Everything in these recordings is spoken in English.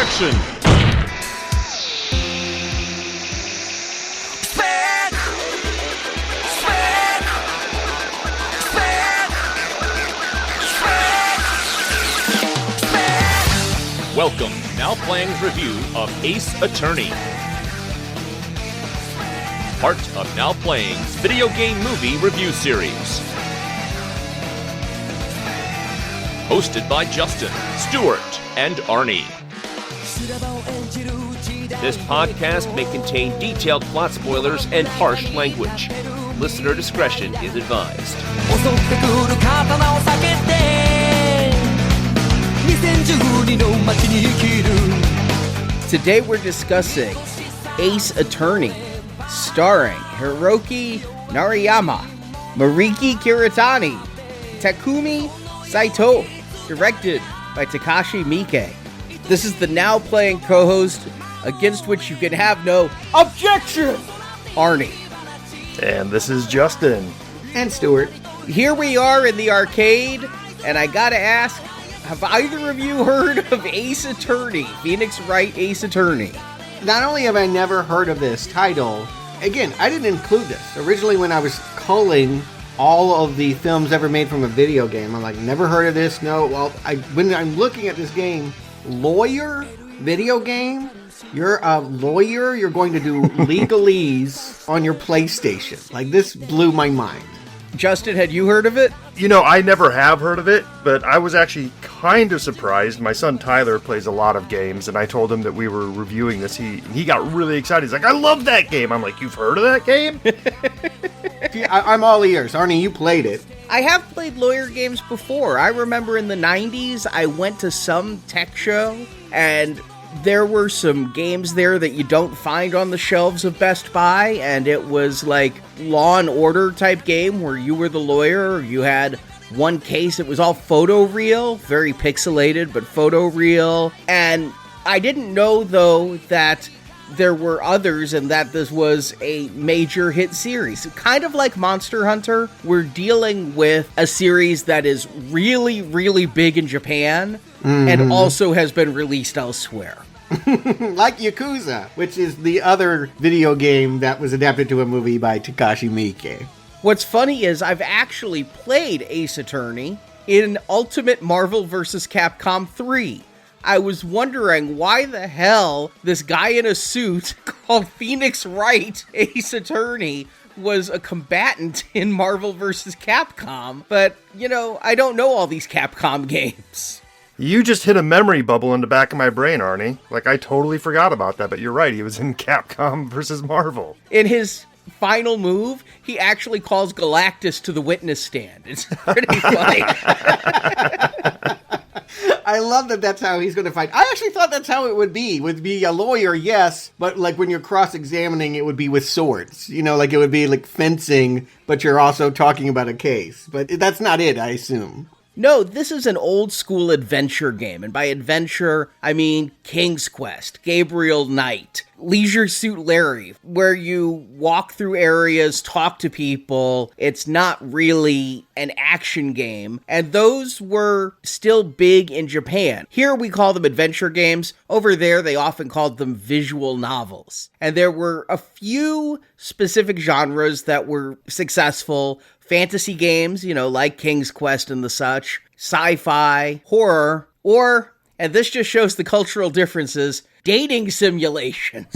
Objection! Welcome, Now Playing's review of Ace Attorney. Part of Now Playing's video game movie review series. Hosted by Justin, Stuart, and Arnie. This podcast may contain detailed plot spoilers and harsh language. Listener discretion is advised. Today we're discussing Ace Attorney, starring Hiroki Narayama, Mariki Kiritani, Takumi Saito, directed by Takashi Miike. This is the Now Playing co-host against which you can have no objection, Arnie. And this is Justin. And Stuart. Here we are in the arcade, and I gotta ask, have either of you heard of Ace Attorney, Phoenix Wright Ace Attorney? Not only have I never heard of this title, again, I didn't include this. Originally, when I was culling all of the films ever made from a video game, I'm like, never heard of this, no. Well, when I'm looking at this game, lawyer, video game, you're a lawyer, you're going to do legalese on your PlayStation. Like, this blew my mind. Justin, had you heard of it? You know, I never have heard of it, but I was actually kind of surprised. My son Tyler plays a lot of games, and I told him that we were reviewing this. He got really excited. He's like, I love that game. I'm like, you've heard of that game? I'm all ears. Arnie, you played it. I have played lawyer games before. I remember in the 90s, I went to some tech show, and there were some games there that you don't find on the shelves of Best Buy, and it was like Law and Order type game where you were the lawyer. You had one case, it was all photoreal, very pixelated, but photoreal. And I didn't know, though, that there were others and that this was a major hit series. Kind of like Monster Hunter, we're dealing with a series that is really, really big in Japan and also has been released elsewhere. Like Yakuza, which is the other video game that was adapted to a movie by Takashi Miike. What's funny is I've actually played Ace Attorney in Ultimate Marvel vs. Capcom 3. I was wondering why the hell this guy in a suit called Phoenix Wright, Ace Attorney, was a combatant in Marvel vs. Capcom. But, you know, I don't know all these Capcom games. You just hit a memory bubble in the back of my brain, Arnie. Like, I totally forgot about that, but you're right. He was in Capcom versus Marvel. In his final move, he actually calls Galactus to the witness stand. It's pretty funny. I love that that's how he's going to fight. I actually thought that's how it would be a lawyer, yes, but like when you're cross-examining, it would be with swords. You know, like it would be like fencing, but you're also talking about a case. But that's not it, I assume. No, this is an old-school adventure game, and by adventure, I mean King's Quest, Gabriel Knight, Leisure Suit Larry, where you walk through areas, talk to people. It's not really an action game, and those were still big in Japan. Here we call them adventure games. Over there, they often called them visual novels. And there were a few specific genres that were successful. Fantasy games, you know, like King's Quest and the such, sci-fi, horror, or, and this just shows the cultural differences, dating simulations.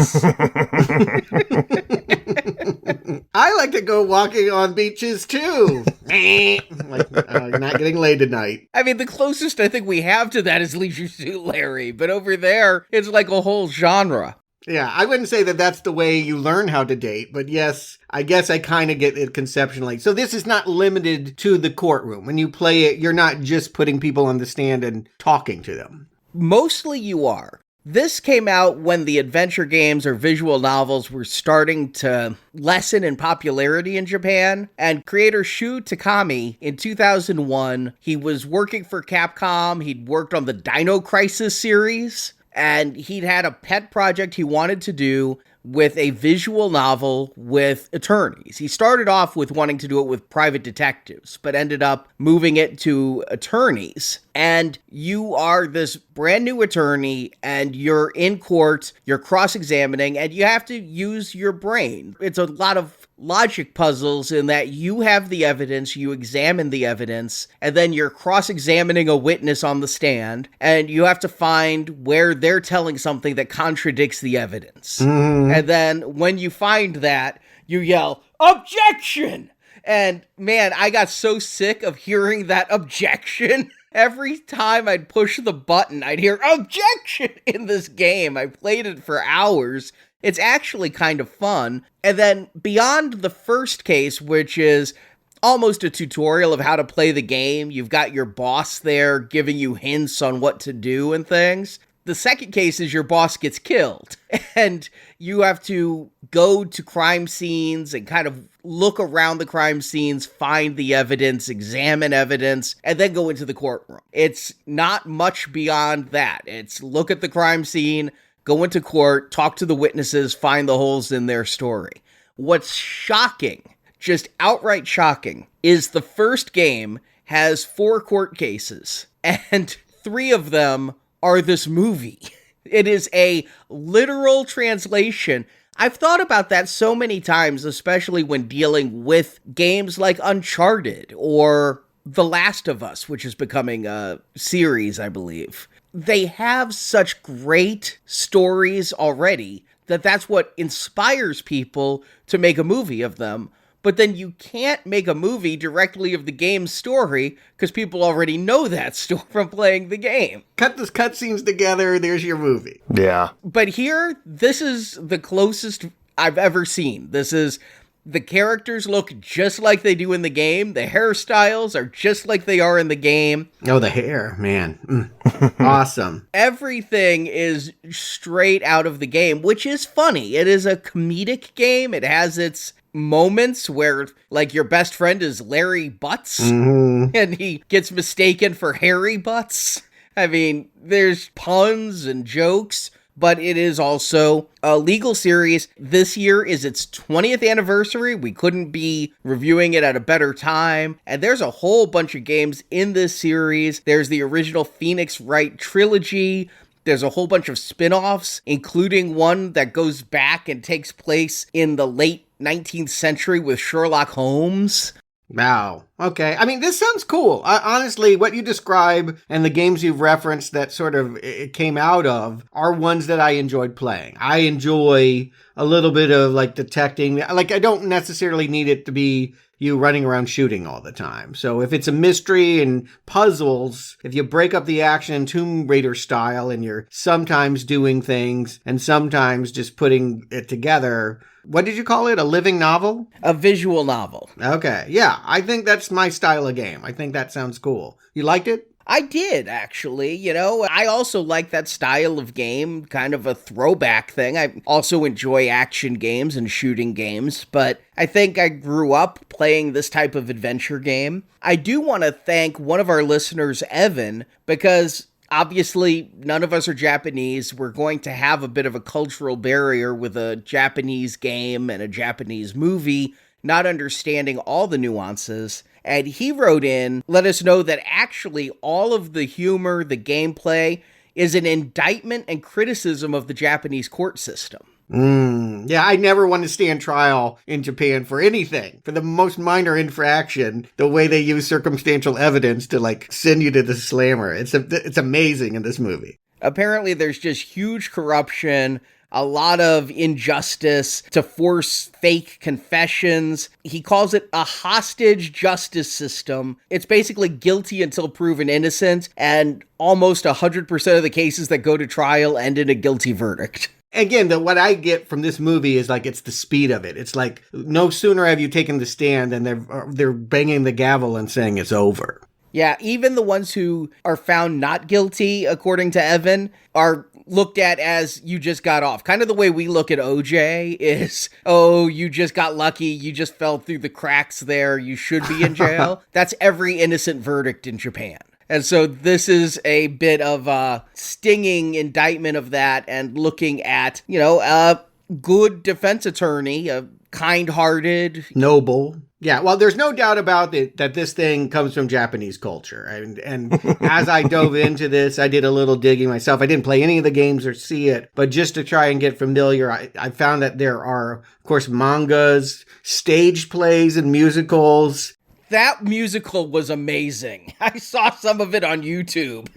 I like to go walking on beaches too. Like, you're not getting laid tonight. I mean, the closest I think we have to that is Leisure Suit Larry, but over there, it's like a whole genre. Yeah, I wouldn't say that that's the way you learn how to date, but yes, I guess I kind of get it conceptually. So this is not limited to the courtroom. When you play it, you're not just putting people on the stand and talking to them. Mostly you are. This came out when the adventure games or visual novels were starting to lessen in popularity in Japan, and creator Shu Takami, in 2001, he was working for Capcom. He'd worked on the Dino Crisis series, and he'd had a pet project he wanted to do with a visual novel with attorneys. He started off with wanting to do it with private detectives, but ended up moving it to attorneys. And you are this brand new attorney, and you're in court, you're cross-examining, and you have to use your brain. It's a lot of logic puzzles in that you have the evidence, you examine the evidence, and then you're cross-examining a witness on the stand, and you have to find where they're telling something that contradicts the evidence. And then when you find that, you yell, "Objection!" And man, I got so sick of hearing that objection. Every time I'd push the button, I'd hear "objection" in this game. I played it for hours. It's actually kind of fun. And then beyond the first case, which is almost a tutorial of how to play the game, you've got your boss there giving you hints on what to do and things. The second case is your boss gets killed, and you have to go to crime scenes and kind of look around the crime scenes, find the evidence, examine evidence, and then go into the courtroom. It's not much beyond that. It's look at the crime scene, go into court, talk to the witnesses, find the holes in their story. What's shocking, just outright shocking, is the first game has 4 court cases, and 3 of them are this movie. It is a literal translation. I've thought about that so many times, especially when dealing with games like Uncharted or The Last of Us, which is becoming a series, I believe. They have such great stories already that that's what inspires people to make a movie of them. But then you can't make a movie directly of the game's story because people already know that story from playing the game. Cut the cutscenes together, there's your movie. Yeah. But here, this is the closest I've ever seen. This is, the characters look just like they do in the game. The hairstyles are just like they are in the game. Oh, the hair, man. Awesome. Everything is straight out of the game, which is funny. It is a comedic game. It has its moments where, like, your best friend is Larry Butts, and he gets mistaken for Harry Butts. I mean, there's puns and jokes, but it is also a legal series. This year is its 20th anniversary. We couldn't be reviewing it at a better time. And there's a whole bunch of games in this series. There's the original Phoenix Wright trilogy. There's a whole bunch of spin-offs, including one that goes back and takes place in the late 19th century with Sherlock Holmes. Wow. Okay. I mean, this sounds cool. Honestly, what you describe and the games you've referenced that sort of it came out of are ones that I enjoyed playing. I enjoy a little bit of like detecting. Like, I don't necessarily need it to be you running around shooting all the time. So if it's a mystery and puzzles, if you break up the action Tomb Raider style and you're sometimes doing things and sometimes just putting it together. What did you call it? A living novel? A visual novel. Okay. Yeah, I think that's my style of game. I think that sounds cool. You liked it? I did, actually. You know, I also like that style of game, kind of a throwback thing. I also enjoy action games and shooting games, but I think I grew up playing this type of adventure game. I do want to thank one of our listeners, Evan, because obviously none of us are Japanese. We're going to have a bit of a cultural barrier with a Japanese game and a Japanese movie, not understanding all the nuances. And he wrote in, let us know that actually all of the humor, the gameplay, is an indictment and criticism of the Japanese court system. Yeah, I never want to stand trial in Japan for anything. For the most minor infraction, the way they use circumstantial evidence to, like, send you to the slammer. It's amazing in this movie. Apparently there's just huge corruption, a lot of injustice to force fake confessions. He calls it a hostage justice system. It's basically guilty until proven innocent, and almost 100% of the cases that go to trial end in a guilty verdict. Again, what I get from this movie is like it's the speed of it. It's like no sooner have you taken the stand than they're banging the gavel and saying it's over. Yeah, even the ones who are found not guilty, according to Evan, are looked at as you just got off. Kind of the way we look at OJ is, oh, you just got lucky, you just fell through the cracks there, you should be in jail. That's every innocent verdict in Japan. And so this is a bit of a stinging indictment of that and looking at, a good defense attorney, a kind-hearted, noble. Yeah, well, there's no doubt about it that this thing comes from Japanese culture. And as I dove into this, I did a little digging myself. I didn't play any of the games or see it, but just to try and get familiar, I found that there are, of course, mangas, stage plays, and musicals. That musical was amazing. I saw some of it on YouTube.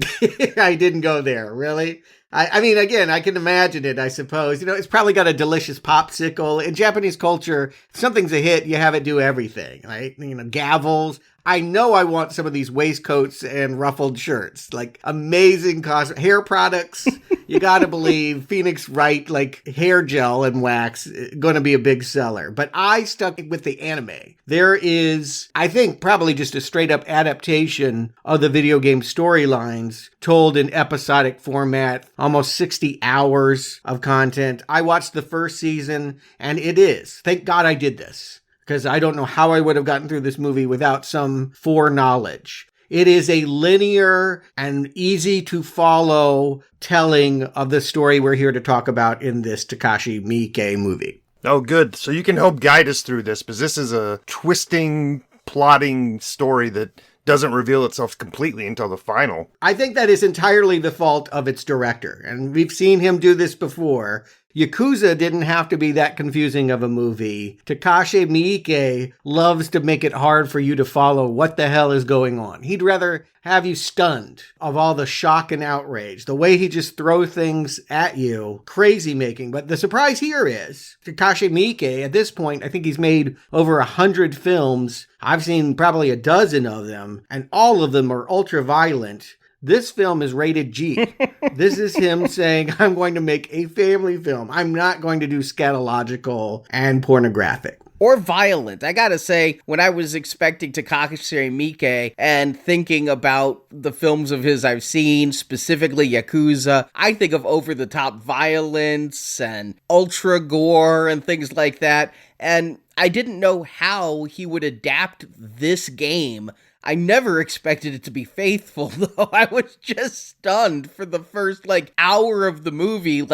I didn't go there, really. I mean, again, I can imagine it, I suppose. It's probably got a delicious popsicle. In Japanese culture, if something's a hit, you have it do everything, right? Gavels. I know I want some of these waistcoats and ruffled shirts, like amazing hair products. You gotta believe Phoenix Wright, like hair gel and wax, going to be a big seller. But I stuck with the anime. There is, I think, probably just a straight up adaptation of the video game storylines told in episodic format, almost 60 hours of content. I watched the first season and it is. Thank God I did this, because I don't know how I would have gotten through this movie without some foreknowledge. It is a linear and easy to follow telling of the story we're here to talk about in this Takashi Miike movie. Oh, good. So you can help guide us through this, because this is a twisting, plotting story that doesn't reveal itself completely until the final. I think that is entirely the fault of its director, and we've seen him do this before. Yakuza didn't have to be that confusing of a movie. Takashi Miike loves to make it hard for you to follow what the hell is going on. He'd rather have you stunned of all the shock and outrage. The way he just throws things at you, crazy making. But the surprise here is Takashi Miike, at this point, I think he's made over 100 films. I've seen probably a dozen of them, and all of them are ultra violent. This film is rated G. This is him saying, I'm going to make a family film. I'm not going to do scatological and pornographic. Or violent. I gotta say, when I was expecting Takashi Miike and thinking about the films of his I've seen, specifically Yakuza, I think of over-the-top violence and ultra gore and things like that. And I didn't know how he would adapt this game. I never expected it to be faithful, though. I was just stunned for the first, hour of the movie.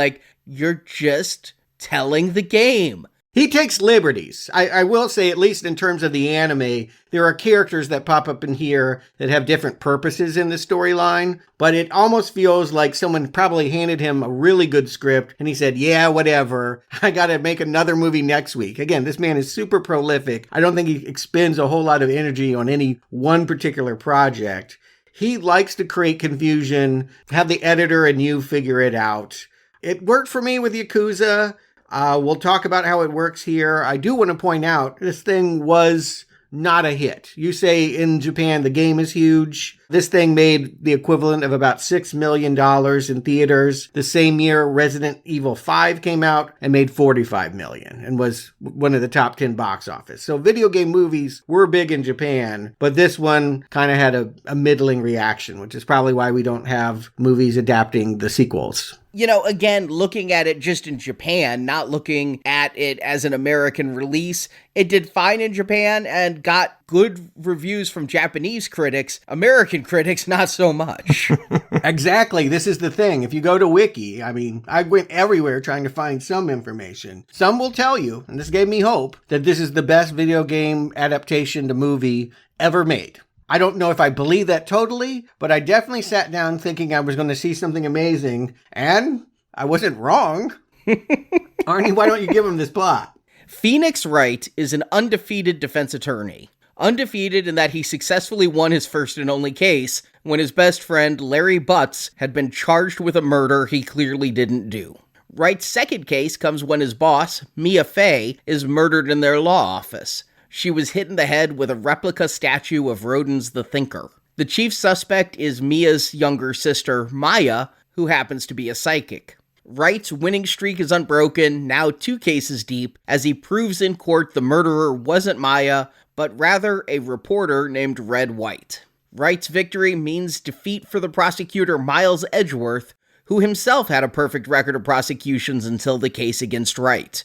You're just telling the game. He takes liberties. I will say, at least in terms of the anime, there are characters that pop up in here that have different purposes in the storyline, but it almost feels like someone probably handed him a really good script and he said, yeah, whatever, I gotta make another movie next week. Again, this man is super prolific. I don't think he expends a whole lot of energy on any one particular project. He likes to create confusion, have the editor and you figure it out. It worked for me with Yakuza. We'll talk about how it works here. I do want to point out, this thing was not a hit. You say in Japan the game is huge. This thing made the equivalent of about $6 million in theaters. The same year, Resident Evil 5 came out and made $45 million and was one of the top 10 box office. So video game movies were big in Japan, but this one kind of had a middling reaction, which is probably why we don't have movies adapting the sequels. Again, looking at it just in Japan, not looking at it as an American release, it did fine in Japan and got good reviews from Japanese critics. American critics, not so much. Exactly. This is the thing. If you go to Wiki, I went everywhere trying to find some information. Some will tell you, and this gave me hope, that this is the best video game adaptation to movie ever made. I don't know if I believe that totally, but I definitely sat down thinking I was going to see something amazing, and I wasn't wrong. Arnie, why don't you give him this plot? Phoenix Wright is an undefeated defense attorney. Undefeated in that he successfully won his first and only case when his best friend, Larry Butts, had been charged with a murder he clearly didn't do. Wright's second case comes when his boss, Mia Fey, is murdered in their law office. She was hit in the head with a replica statue of Rodin's the Thinker. The chief suspect is Mia's younger sister, Maya, who happens to be a psychic. Wright's winning streak is unbroken, now 2 cases deep, as he proves in court the murderer wasn't Maya, but rather a reporter named Red White. Wright's victory means defeat for the prosecutor Miles Edgeworth, who himself had a perfect record of prosecutions until the case against Wright.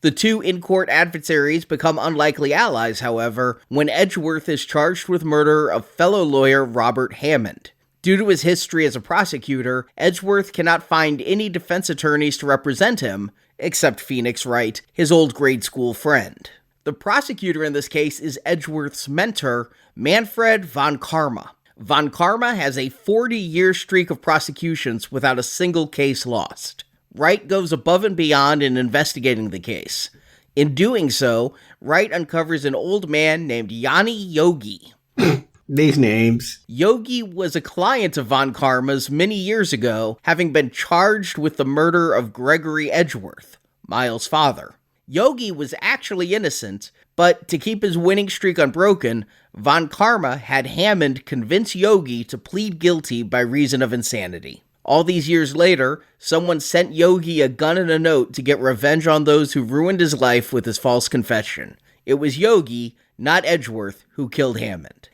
The two in-court adversaries become unlikely allies, however, when Edgeworth is charged with murder of fellow lawyer Robert Hammond. Due to his history as a prosecutor, Edgeworth cannot find any defense attorneys to represent him, except Phoenix Wright, his old grade school friend. The prosecutor in this case is Edgeworth's mentor, Manfred von Karma. Von Karma has a 40-year streak of prosecutions without a single case lost. Wright goes above and beyond in investigating the case. In doing so, Wright uncovers an old man named Yanni Yogi. These names. Yogi was a client of Von Karma's many years ago, having been charged with the murder of Gregory Edgeworth, Miles' father. Yogi was actually innocent, but to keep his winning streak unbroken, Von Karma had Hammond convince Yogi to plead guilty by reason of insanity. All these years later, someone sent Yogi a gun and a note to get revenge on those who ruined his life with his false confession. It was Yogi, not Edgeworth, who killed Hammond.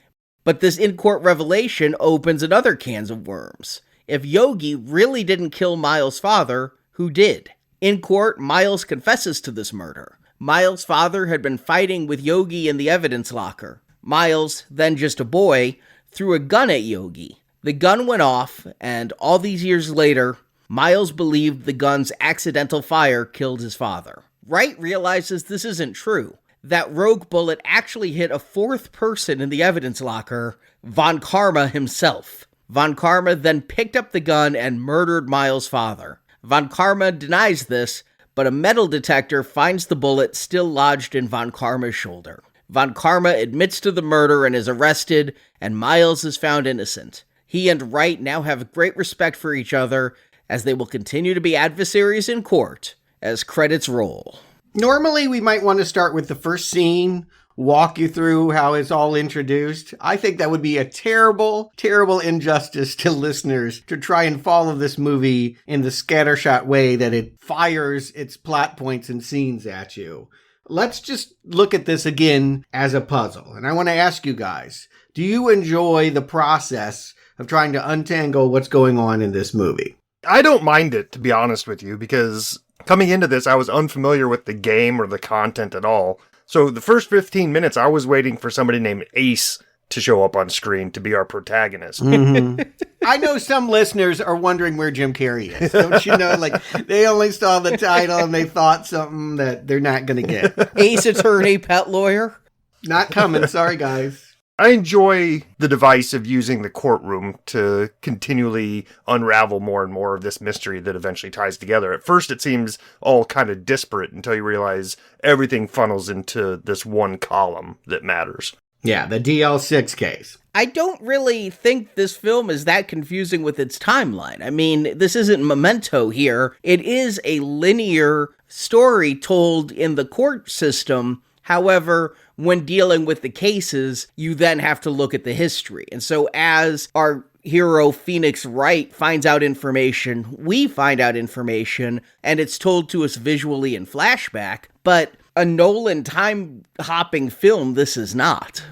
But this in-court revelation opens another cans of worms. If Yogi really didn't kill Miles' father, who did? In court, Miles confesses to this murder. Miles' father had been fighting with Yogi in the evidence locker. Miles, then just a boy, threw a gun at Yogi. The gun went off, and all these years later, Miles believed the gun's accidental fire killed his father. Wright realizes this isn't true. That rogue bullet actually hit a fourth person in the evidence locker, Von Karma himself. Von Karma then picked up the gun and murdered Miles' father. Von Karma denies this, but a metal detector finds the bullet still lodged in Von Karma's shoulder. Von Karma admits to the murder and is arrested, and Miles is found innocent. He and Wright now have great respect for each other, as they will continue to be adversaries in court, as credits roll. Normally, we might want to start with the first scene, walk you through how it's all introduced. I think that would be a terrible, terrible injustice to listeners to try and follow this movie in the scattershot way that it fires its plot points and scenes at you. Let's just look at this again as a puzzle. And I want to ask you guys, do you enjoy the process of trying to untangle what's going on in this movie? I don't mind it, to be honest with you, because coming into this, I was unfamiliar with the game or the content at all. So the first 15 minutes, I was waiting for somebody named Ace to show up on screen to be our protagonist. Mm-hmm. I know some listeners are wondering where Jim Carrey is. Don't you know? Like, they only saw the title and they thought something that they're not going to get. Ace Attorney Pet Lawyer? Not coming. Sorry, guys. I enjoy the device of using the courtroom to continually unravel more and more of this mystery that eventually ties together. At first, it seems all kind of disparate until you realize everything funnels into this one column that matters. Yeah, the DL6 case. I don't really think this film is that confusing with its timeline. I mean, this isn't Memento here. It is a linear story told in the court system. However, when dealing with the cases, you then have to look at the history. And so as our hero Phoenix Wright finds out information, we find out information, and it's told to us visually in flashback. But a Nolan time-hopping film, this is not.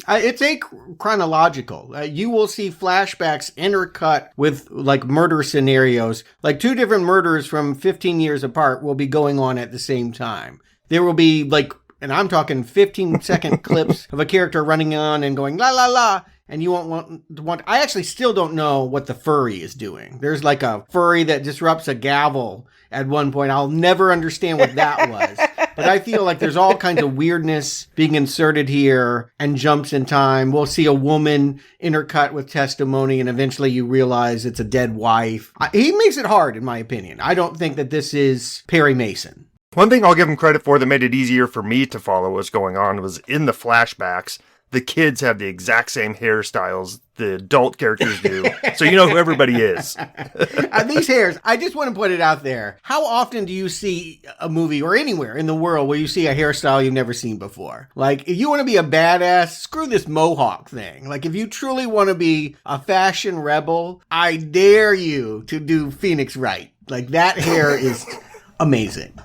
It's chronological. You will see flashbacks intercut with, like, murder scenarios. Like, two different murders from 15 years apart will be going on at the same time. There will be, like, and I'm talking 15-second clips of a character running on and going, la, la, la, and you won't want... I actually still don't know what the furry is doing. There's like a furry that disrupts a gavel at one point. I'll never understand what that was. But I feel like there's all kinds of weirdness being inserted here and jumps in time. We'll see a woman intercut with testimony, and eventually you realize it's a dead wife. He makes it hard, in my opinion. I don't think that this is Perry Mason. One thing I'll give him credit for that made it easier for me to follow what's going on was in the flashbacks, the kids have the exact same hairstyles the adult characters do, so you know who everybody is. These hairs, I just want to put it out there. How often do you see a movie or anywhere in the world where you see a hairstyle you've never seen before? Like, if you want to be a badass, screw this mohawk thing. Like, if you truly want to be a fashion rebel, I dare you to do Phoenix Wright. Like, that hair is amazing.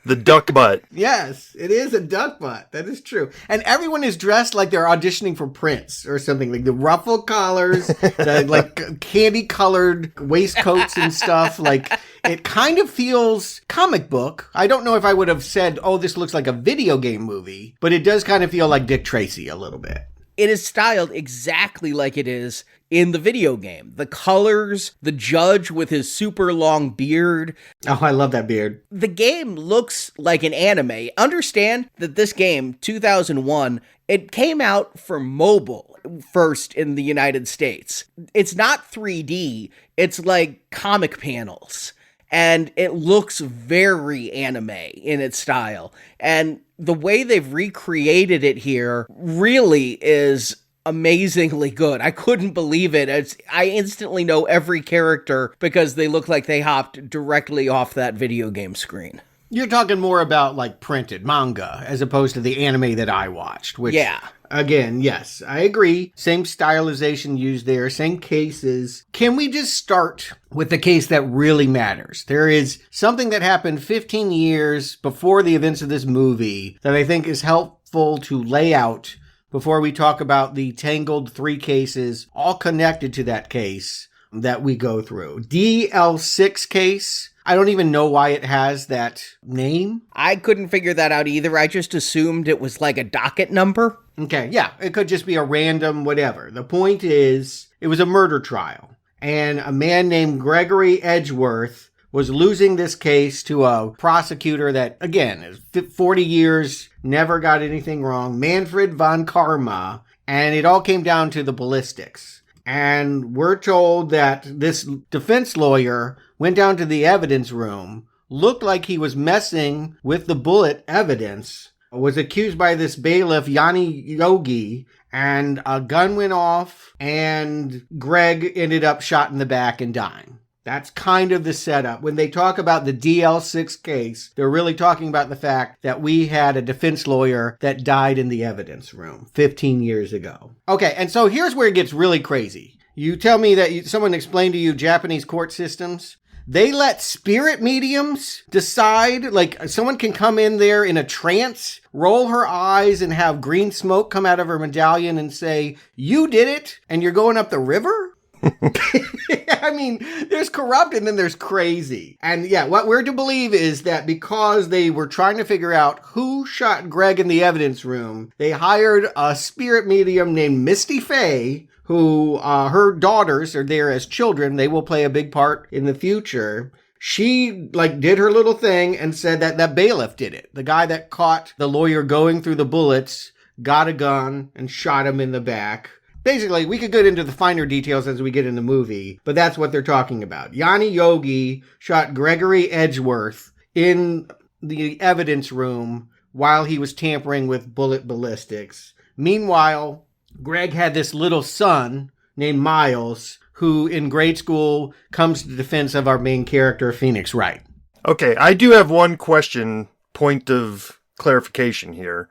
The duck butt. Yes, it is a duck butt. That is true. And everyone is dressed like they're auditioning for Prince or something. Like the ruffled collars, the like candy-colored waistcoats and stuff. Like it kind of feels comic book. I don't know if I would have said, oh, this looks like a video game movie, but it does kind of feel like Dick Tracy a little bit. It is styled exactly like it is in the video game. The colors, the judge with his super long beard. Oh, I love that beard. The game looks like an anime. Understand that this game, 2001, it came out for mobile first in the United States. It's not 3D. It's like comic panels. And it looks very anime in its style. And the way they've recreated it here really is amazingly good. I couldn't believe it. I instantly know every character because they look like they hopped directly off that video game screen. You're talking more about like printed manga as opposed to the anime that I watched, which, yeah. Again, yes, I agree. Same stylization used there, same cases. Can we just start with the case that really matters? There is something that happened 15 years before the events of this movie that I think is helpful to lay out before we talk about the tangled 3 cases all connected to that case that we go through. DL6 case. I don't even know why it has that name. I couldn't figure that out either. I just assumed it was like a docket number. Okay, yeah, it could just be a random whatever. The point is, it was a murder trial, and a man named Gregory Edgeworth was losing this case to a prosecutor that, again, is 40 years, never got anything wrong, Manfred von Karma, and it all came down to the ballistics. And we're told that this defense lawyer went down to the evidence room, looked like he was messing with the bullet evidence, was accused by this bailiff, Yanni Yogi, and a gun went off, and Greg ended up shot in the back and dying. That's kind of the setup. When they talk about the DL6 case, they're really talking about the fact that we had a defense lawyer that died in the evidence room 15 years ago. Okay, and so here's where it gets really crazy. You tell me that someone explained to you Japanese court systems. They let spirit mediums decide, like someone can come in there in a trance, roll her eyes and have green smoke come out of her medallion and say, you did it, and you're going up the river? I mean, there's corrupt and then there's crazy. And yeah, what we're to believe is that because they were trying to figure out who shot Greg in the evidence room, they hired a spirit medium named Misty Faye, who her daughters are there as children. They will play a big part in the future. She did her little thing and said that that bailiff did it. The guy that caught the lawyer going through the bullets got a gun and shot him in the back. Basically, we could get into the finer details as we get in the movie, but that's what they're talking about. Yanni Yogi shot Gregory Edgeworth in the evidence room while he was tampering with bullet ballistics. Meanwhile, Greg had this little son named Miles, who in grade school comes to the defense of our main character, Phoenix Wright. Okay, I do have one question, point of clarification here.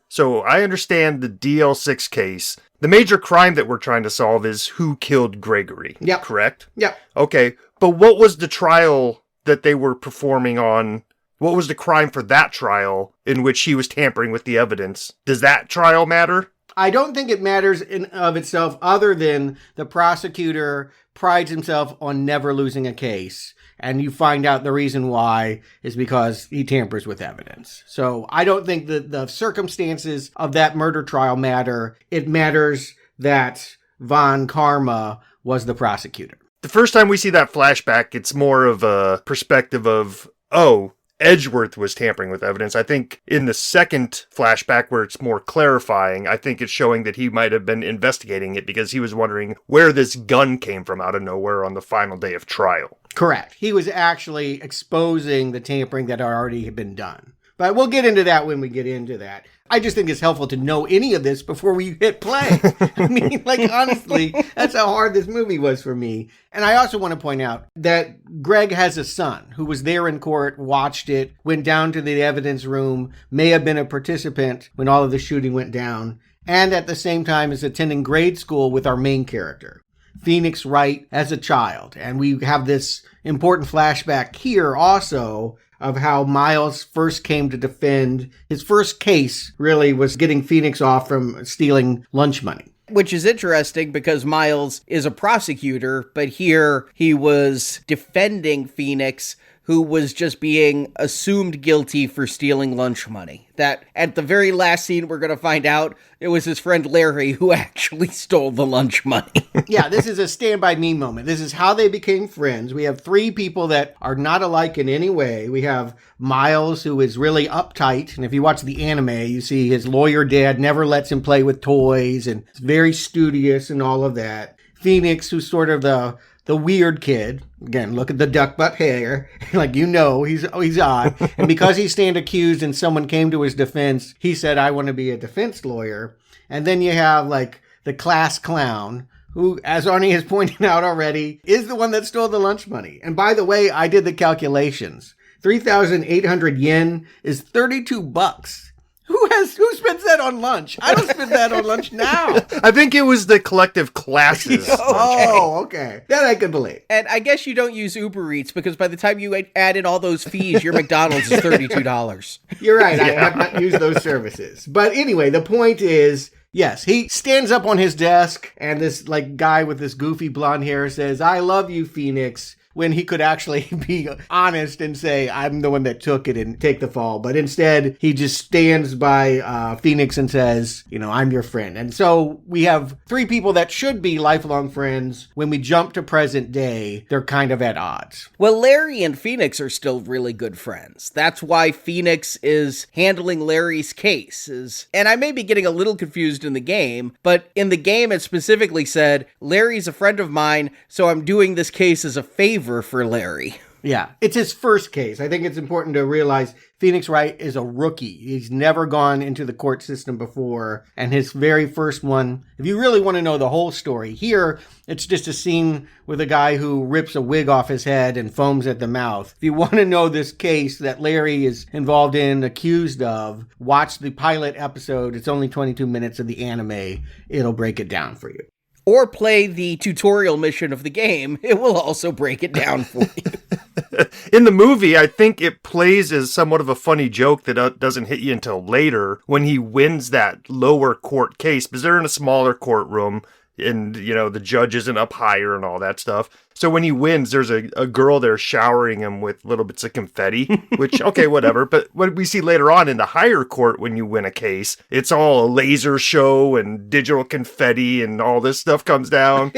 So I understand the DL6 case. The major crime that we're trying to solve is who killed Gregory. Yep. Correct? Yep. Okay, but what was the trial that they were performing on? What was the crime for that trial in which he was tampering with the evidence? Does that trial matter? I don't think it matters in of itself other than the prosecutor prides himself on never losing a case. And you find out the reason why is because he tampers with evidence. So I don't think that the circumstances of that murder trial matter. It matters that Von Karma was the prosecutor. The first time we see that flashback, it's more of a perspective of, oh, Edgeworth was tampering with evidence. I think in the second flashback where it's more clarifying, I think it's showing that he might have been investigating it because he was wondering where this gun came from out of nowhere on the final day of trial. Correct. He was actually exposing the tampering that had already been done. But we'll get into that when we get into that. I just think it's helpful to know any of this before we hit play. I mean, honestly, that's how hard this movie was for me. And I also want to point out that Greg has a son who was there in court, watched it, went down to the evidence room, may have been a participant when all of the shooting went down, and at the same time is attending grade school with our main character, Phoenix Wright, as a child. And we have this important flashback here also of how Miles first came to defend. His first case really was getting Phoenix off from stealing lunch money. Which is interesting because Miles is a prosecutor, but here he was defending Phoenix, who was just being assumed guilty for stealing lunch money. That at the very last scene, we're going to find out it was his friend Larry who actually stole the lunch money. Yeah, this is a Stand By Me moment. This is how they became friends. We have three people that are not alike in any way. We have Miles, who is really uptight. And if you watch the anime, you see his lawyer dad never lets him play with toys and is very studious and all of that. Phoenix, who's sort of the weird kid. Again, look at the duck butt hair. Like, he's odd. And because he stand accused and someone came to his defense, he said, I want to be a defense lawyer. And then you have, like, the class clown, who, as Arnie has pointed out already, is the one that stole the lunch money. And by the way, I did the calculations. 3,800 yen is $32. Who spends that on lunch? I don't spend that on lunch now. I think it was the collective classes. Oh, okay. That I can believe. And I guess you don't use Uber Eats because by the time you add in all those fees, your McDonald's is $32. You're right. I have not used those services. But anyway, the point is, yes, he stands up on his desk and this like guy with this goofy blonde hair says, I love you, Phoenix. When he could actually be honest and say, I'm the one that took it and take the fall. But instead, he just stands by Phoenix and says, I'm your friend. And so we have three people that should be lifelong friends. When we jump to present day, they're kind of at odds. Well, Larry and Phoenix are still really good friends. That's why Phoenix is handling Larry's case. And I may be getting a little confused in the game, but in the game it specifically said, Larry's a friend of mine, so I'm doing this case as a favor for Larry. Yeah, it's his first case. I think it's important to realize Phoenix Wright is a rookie. He's never gone into the court system before. And his very first one, if you really want to know the whole story, here it's just a scene with a guy who rips a wig off his head and foams at the mouth. If you want to know this case that Larry is involved in, accused of, watch the pilot episode. It's only 22 minutes of the anime. It'll break it down for you. Or play the tutorial mission of the game. It will also break it down for you. In the movie, I think it plays as somewhat of a funny joke that doesn't hit you until later when he wins that lower court case, because they're in a smaller courtroom and, the judge isn't up higher and all that stuff. So when he wins, there's a girl there showering him with little bits of confetti, which, okay, whatever. But what we see later on in the higher court when you win a case, it's all a laser show and digital confetti and all this stuff comes down.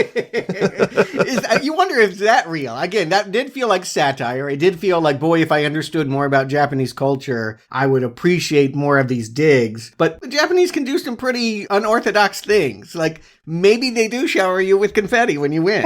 You wonder if that real. Again, that did feel like satire. It did feel like, boy, if I understood more about Japanese culture, I would appreciate more of these digs. But the Japanese can do some pretty unorthodox things. Like, maybe they do shower you with confetti when you win.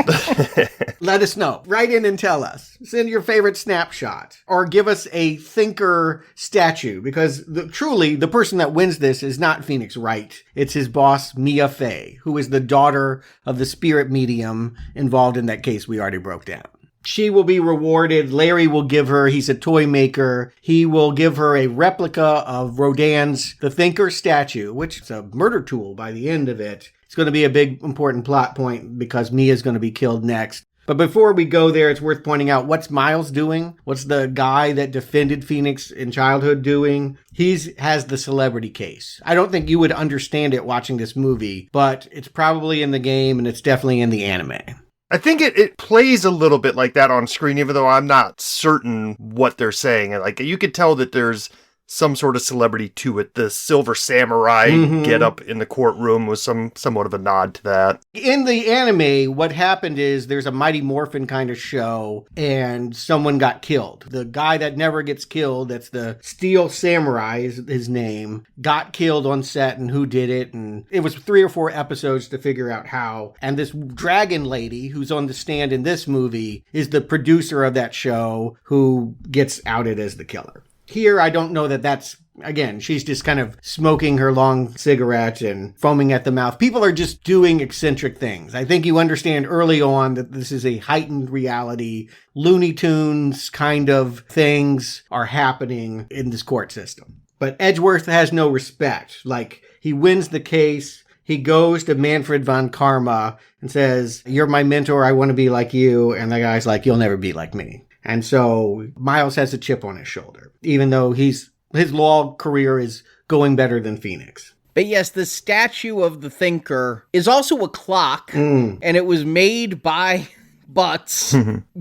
Let us know. Write in and tell us. Send your favorite snapshot. Or give us a thinker statue. Because truly, the person that wins this is not Phoenix Wright. It's his boss, Mia Fey, who is the daughter of the spirit medium involved in that case we already broke down. She will be rewarded. Larry will give her, he's a toy maker. He will give her a replica of Rodin's The Thinker statue, which is a murder tool by the end of it. It's going to be a big, important plot point because Mia's going to be killed next. But before we go there, it's worth pointing out, what's Miles doing? What's the guy that defended Phoenix in childhood doing? He has the celebrity case. I don't think you would understand it watching this movie, but it's probably in the game and it's definitely in the anime. I think it plays a little bit like that on screen, even though I'm not certain what they're saying. Like, you could tell that there's some sort of celebrity to it. The Silver Samurai get up in the courtroom was somewhat of a nod to that. In the anime, what happened is there's a Mighty Morphin kind of show and someone got killed. The guy that never gets killed, that's the Steel Samurai is his name, got killed on set and who did it. And it was 3 or 4 episodes to figure out how. And this dragon lady who's on the stand in this movie is the producer of that show who gets outed as the killer. Here, I don't know that's, again, she's just kind of smoking her long cigarette and foaming at the mouth. People are just doing eccentric things. I think you understand early on that this is a heightened reality. Looney Tunes kind of things are happening in this court system. But Edgeworth has no respect. Like, he wins the case. He goes to Manfred von Karma and says, you're my mentor. I want to be like you. And the guy's like, you'll never be like me. And so Miles has a chip on his shoulder, even though his law career is going better than Phoenix. But yes, the statue of the Thinker is also a clock, and it was made by Butts,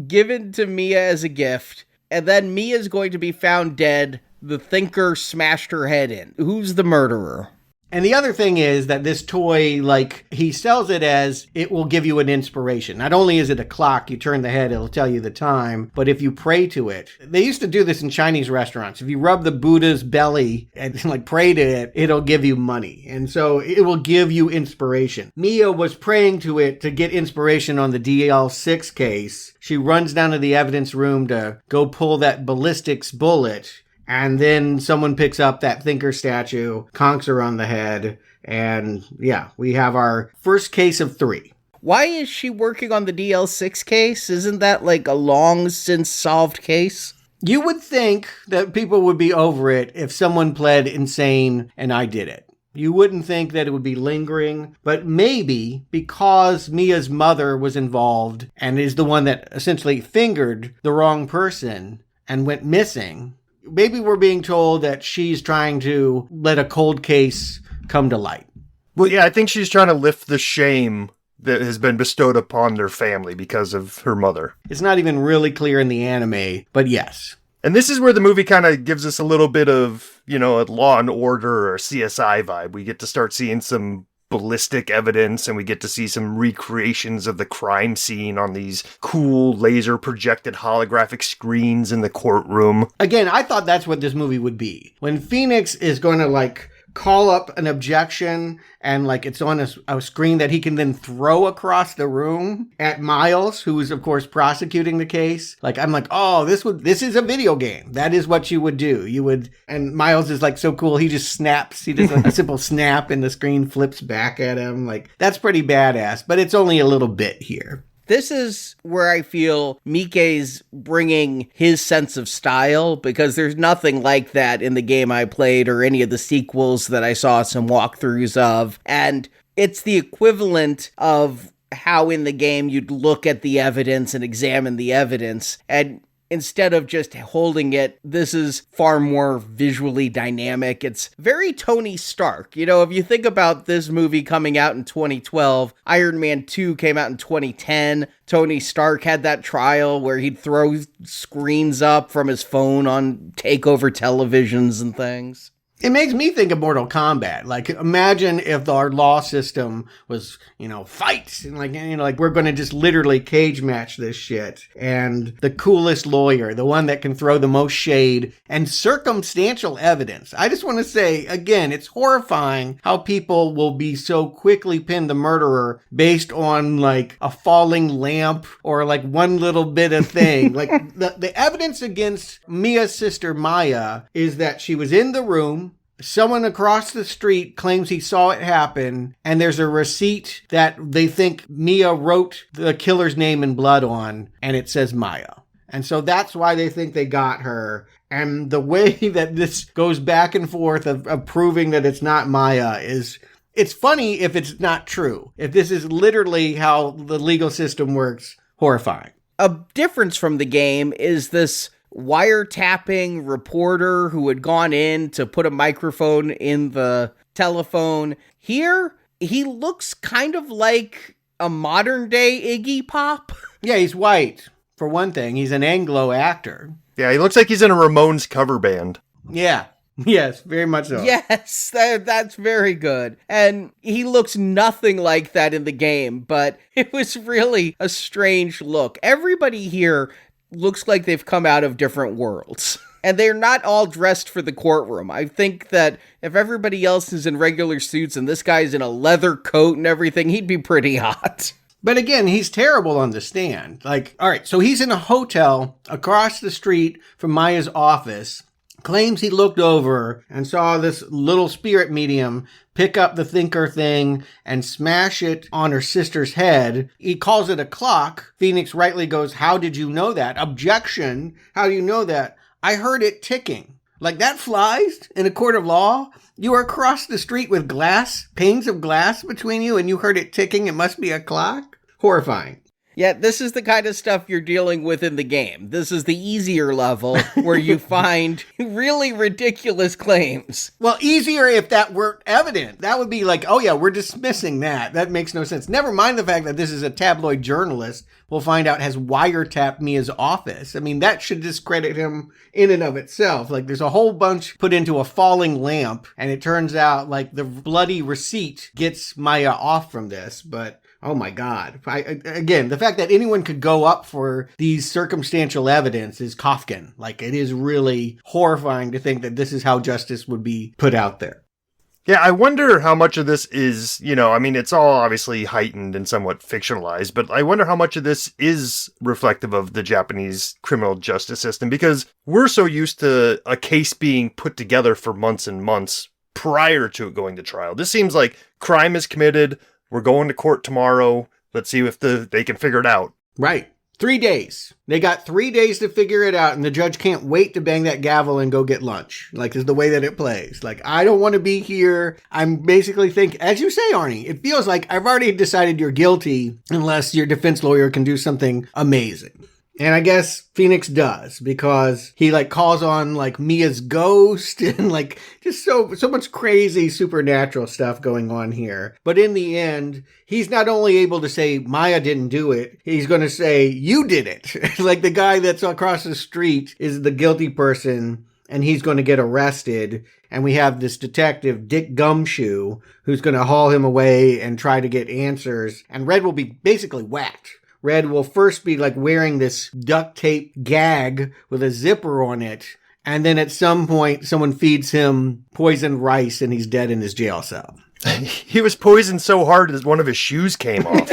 given to Mia as a gift, and then Mia's going to be found dead. The Thinker smashed her head in. Who's the murderer? And the other thing is that this toy, like, he sells it as it will give you an inspiration. Not only is it a clock, you turn the head, it'll tell you the time, but if you pray to it, they used to do this in Chinese restaurants. If you rub the Buddha's belly and like pray to it, it'll give you money. And so it will give you inspiration. Mia was praying to it to get inspiration on the DL6 case. She runs down to the evidence room to go pull that ballistics bullet. And then someone picks up that Thinker statue, conks her on the head, and yeah, we have our first case of 3. Why is she working on the DL6 case? Isn't that like a long since solved case? You would think that people would be over it if someone pled insane and I did it. You wouldn't think that it would be lingering, but maybe because Mia's mother was involved and is the one that essentially fingered the wrong person and went missing, maybe we're being told that she's trying to let a cold case come to light. Well, yeah, I think she's trying to lift the shame that has been bestowed upon their family because of her mother. It's not even really clear in the anime, but yes. And this is where the movie kind of gives us a little bit of, a Law and Order or CSI vibe. We get to start seeing some ballistic evidence, and we get to see some recreations of the crime scene on these cool laser projected holographic screens in the courtroom. Again, I thought that's what this movie would be. When Phoenix is going to call up an objection and it's on a screen that he can then throw across the room at Miles, who is of course prosecuting the case. I'm oh, this is a video game. That is what you would do. And Miles is so cool. He just snaps. He does a simple snap and the screen flips back at him. That's pretty badass, but it's only a little bit here. This is where I feel Miike's bringing his sense of style, because there's nothing like that in the game I played or any of the sequels that I saw some walkthroughs of. And it's the equivalent of how in the game you'd look at the evidence and examine the evidence. And instead of just holding it, this is far more visually dynamic. It's very Tony Stark. If you think about this movie coming out in 2012, Iron Man 2 came out in 2010. Tony Stark had that trial where he'd throw screens up from his phone on takeover televisions and things. It makes me think of Mortal Kombat. Imagine if our law system was, fight. And we're going to just literally cage match this shit. And the coolest lawyer, the one that can throw the most shade and circumstantial evidence. I just want to say, again, it's horrifying how people will be so quickly pin the murderer based on a falling lamp or one little bit of thing. The evidence against Mia's sister Maya is that she was in the room. Someone across the street claims he saw it happen, and there's a receipt that they think Mia wrote the killer's name in blood on, and it says Maya. And so that's why they think they got her. And the way that this goes back and forth of proving that it's not Maya it's funny if it's not true. If this is literally how the legal system works, horrifying. A difference from the game is this wiretapping reporter who had gone in to put a microphone in the telephone. Here, he looks kind of like a modern day Iggy Pop. Yeah, he's white, for one thing. He's an Anglo actor. Yeah, he looks like he's in a Ramones cover band. Yeah. Yes, very much so. Yes, that's very good. And he looks nothing like that in the game, but it was really a strange look. Everybody here looks like they've come out of different worlds. And they're not all dressed for the courtroom. I think that if everybody else is in regular suits and this guy's in a leather coat and everything, he'd be pretty hot. But again, he's terrible on the stand. All right, so he's in a hotel across the street from Maya's office, claims he looked over and saw this little spirit medium pick up the Thinker thing and smash it on her sister's head. He calls it a clock. Phoenix rightly goes, "How did you know that?" Objection. "How do you know that?" "I heard it ticking." That flies in a court of law? You are across the street with panes of glass between you, and you heard it ticking. It must be a clock? Horrifying. Yeah, this is the kind of stuff you're dealing with in the game. This is the easier level where you find really ridiculous claims. Well, easier if that weren't evident. That would be like, oh yeah, we're dismissing that. That makes no sense. Never mind the fact that this is a tabloid journalist we'll find out has wiretapped Mia's office. I mean, that should discredit him in and of itself. Like, there's a whole bunch put into a falling lamp, and it turns out, like, the bloody receipt gets Mia off from this, but... oh my God. Again, the fact that anyone could go up for these circumstantial evidence is Kafkan. Like, it is really horrifying to think that this is how justice would be put out there. Yeah, I wonder how much of this is, I mean, it's all obviously heightened and somewhat fictionalized, but I wonder how much of this is reflective of the Japanese criminal justice system, because we're so used to a case being put together for months and months prior to it going to trial. This seems like crime is committed. We're going to court tomorrow. Let's see if they can figure it out. Right. 3 days. They got 3 days to figure it out, and the judge can't wait to bang that gavel and go get lunch. Like, is the way that it plays. Like, I don't want to be here. I'm basically thinking, as you say, Arnie, it feels like I've already decided you're guilty unless your defense lawyer can do something amazing. And I guess Phoenix does, because he calls on Mia's ghost and just so much crazy supernatural stuff going on here. But in the end, he's not only able to say Mia didn't do it, he's going to say you did it. Like the guy that's across the street is the guilty person and he's going to get arrested. And we have this detective, Dick Gumshoe, who's going to haul him away and try to get answers. And Red will be basically whacked. Red will first be wearing this duct tape gag with a zipper on it. And then at some point, someone feeds him poisoned rice and he's dead in his jail cell. He was poisoned so hard that one of his shoes came off.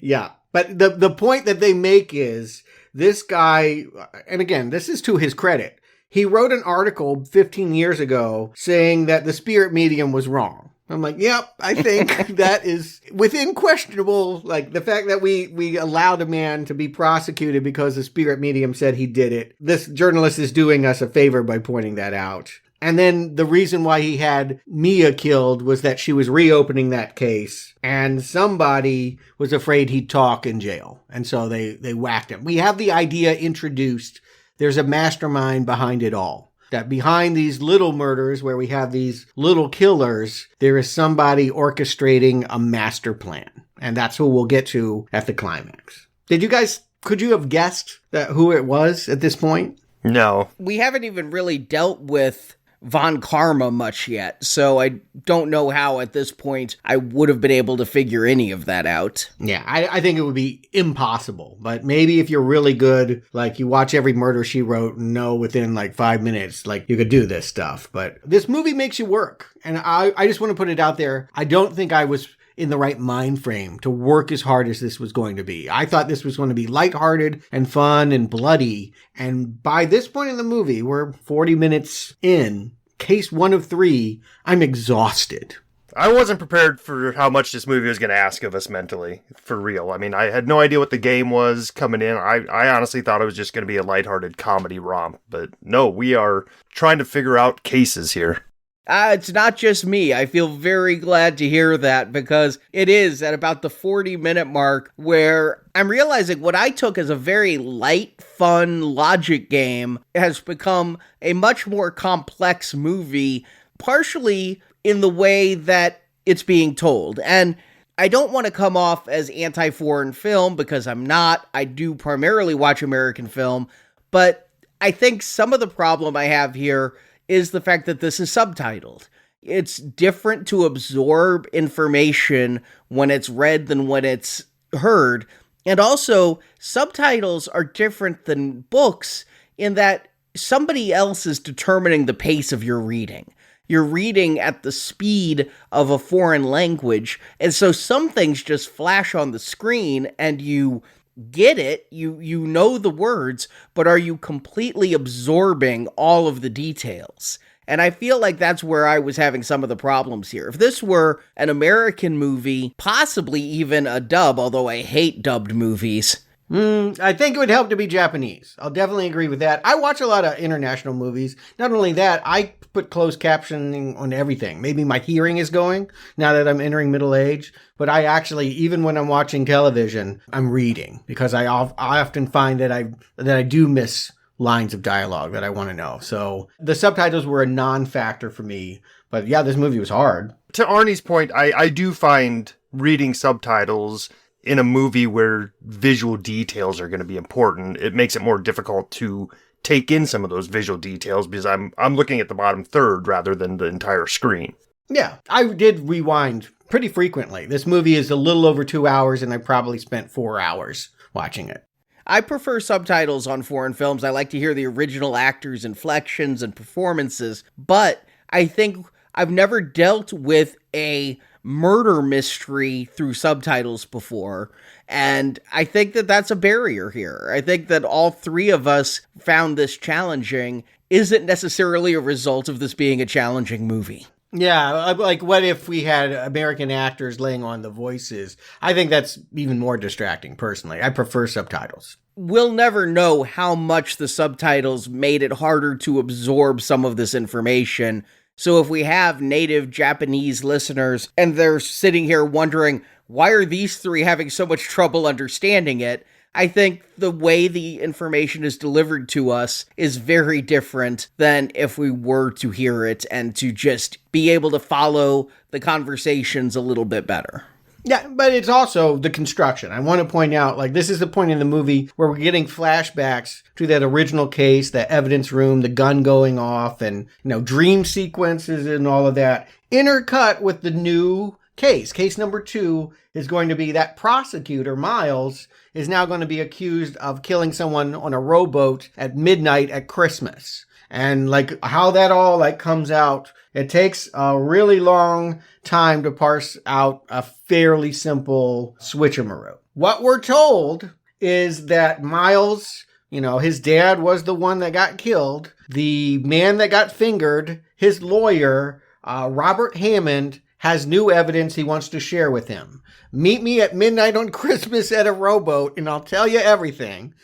Yeah. But the point that they make is this guy, and again, this is to his credit. He wrote an article 15 years ago saying that the spirit medium was wrong. I'm like, yep, I think that is within questionable, the fact that we allowed a man to be prosecuted because the spirit medium said he did it. This journalist is doing us a favor by pointing that out. And then the reason why he had Mia killed was that she was reopening that case and somebody was afraid he'd talk in jail. And so they whacked him. We have the idea introduced. There's a mastermind behind it all. That behind these little murders where we have these little killers, there is somebody orchestrating a master plan. And that's who we'll get to at the climax. Could you have guessed who it was at this point? No. We haven't even really dealt with Von Karma much yet, so I don't know how at this point I would have been able to figure any of that out. Yeah, I think it would be impossible, but maybe if you're really good, you watch every Murder, She Wrote and know within 5 minutes, you could do this stuff. But this movie makes you work, and I just want to put it out there. I don't think I was in the right mind frame to work as hard as this was going to be. I thought this was going to be lighthearted and fun and bloody. And by this point in the movie, we're 40 minutes in, case 1 of 3, I'm exhausted. I wasn't prepared for how much this movie was going to ask of us mentally, for real. I mean, I had no idea what the game was coming in. I honestly thought it was just going to be a lighthearted comedy romp. But no, we are trying to figure out cases here. It's not just me. I feel very glad to hear that because it is at about the 40-minute mark where I'm realizing what I took as a very light, fun logic game has become a much more complex movie, partially in the way that it's being told. And I don't want to come off as anti-foreign film because I'm not. I do primarily watch American film, but I think some of the problem I have here is the fact that this is subtitled. It's different to absorb information when it's read than when it's heard. And also, subtitles are different than books in that somebody else is determining the pace of your reading. You're reading at the speed of a foreign language, and so some things just flash on the screen and you get it, you know the words, but are you completely absorbing all of the details? And I feel like that's where I was having some of the problems here. If this were an American movie, possibly even a dub, although I hate dubbed movies, I think it would help to be Japanese. I'll definitely agree with that. I watch a lot of international movies. Not only that, I put closed captioning on everything. Maybe my hearing is going now that I'm entering middle age. But I actually, even when I'm watching television, I'm reading because I often find that I do miss lines of dialogue that I want to know. So the subtitles were a non-factor for me. But yeah, this movie was hard. To Arnie's point, I do find reading subtitles in a movie where visual details are going to be important, it makes it more difficult to take in some of those visual details because I'm looking at the bottom third rather than the entire screen. Yeah, I did rewind pretty frequently. This movie is a little over 2 hours, and I probably spent 4 hours watching it. I prefer subtitles on foreign films. I like to hear the original actors' inflections and performances, but I think I've never dealt with a murder mystery through subtitles before, and I think that that's a barrier here. I think that all three of us found this challenging isn't necessarily a result of this being a challenging movie. Yeah, like what if we had American actors laying on the voices? I think that's even more distracting, personally. I prefer subtitles. We'll never know how much the subtitles made it harder to absorb some of this information. So if we have native Japanese listeners and they're sitting here wondering, why are these three having so much trouble understanding it? I think the way the information is delivered to us is very different than if we were to hear it and to just be able to follow the conversations a little bit better. Yeah, but it's also the construction. I want to point out, like, this is the point in the movie where we're getting flashbacks to that original case, the evidence room, the gun going off, and, dream sequences and all of that, intercut with the new case. Case number 2 is going to be that prosecutor, Miles, is now going to be accused of killing someone on a rowboat at midnight at Christmas. And, how that all, comes out, it takes a really long time to parse out a fairly simple switcheroo. What we're told is that Miles, his dad was the one that got killed. The man that got fingered, his lawyer, Robert Hammond, has new evidence he wants to share with him. Meet me at midnight on Christmas at a rowboat and I'll tell you everything.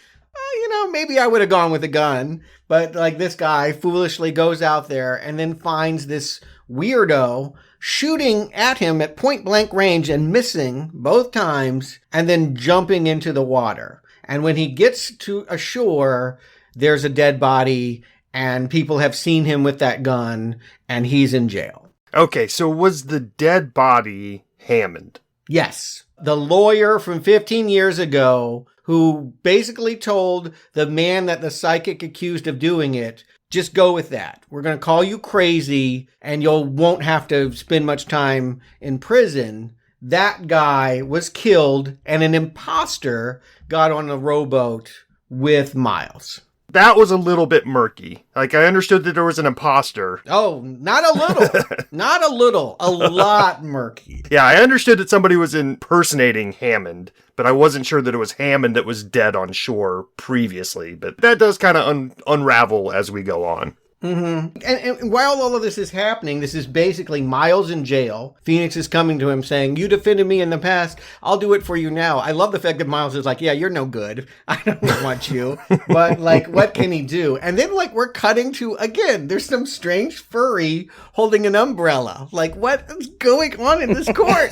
Maybe I would have gone with a gun, but this guy foolishly goes out there and then finds this weirdo shooting at him at point blank range and missing both times and then jumping into the water. And when he gets to ashore, there's a dead body and people have seen him with that gun and he's in jail. Okay, so was the dead body Hammond? Yes. The lawyer from 15 years ago who basically told the man that the psychic accused of doing it, just go with that. We're going to call you crazy and you won't have to spend much time in prison. That guy was killed and an imposter got on a rowboat with Miles. That was a little bit murky. I understood that there was an imposter. Oh, not a little. Not a little. A lot murky. Yeah, I understood that somebody was impersonating Hammond, but I wasn't sure that it was Hammond that was dead on shore previously. But that does kind of unravel as we go on. Mm-hmm. And while all of this is happening, this is basically Miles in jail. Phoenix is coming to him saying, you defended me in the past. I'll do it for you now. I love the fact that Miles is like, yeah, you're no good. I don't want you. But what can he do? And then we're cutting to, again, there's some strange furry holding an umbrella. What is going on in this court?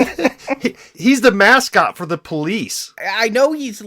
He's the mascot for the police. I know he's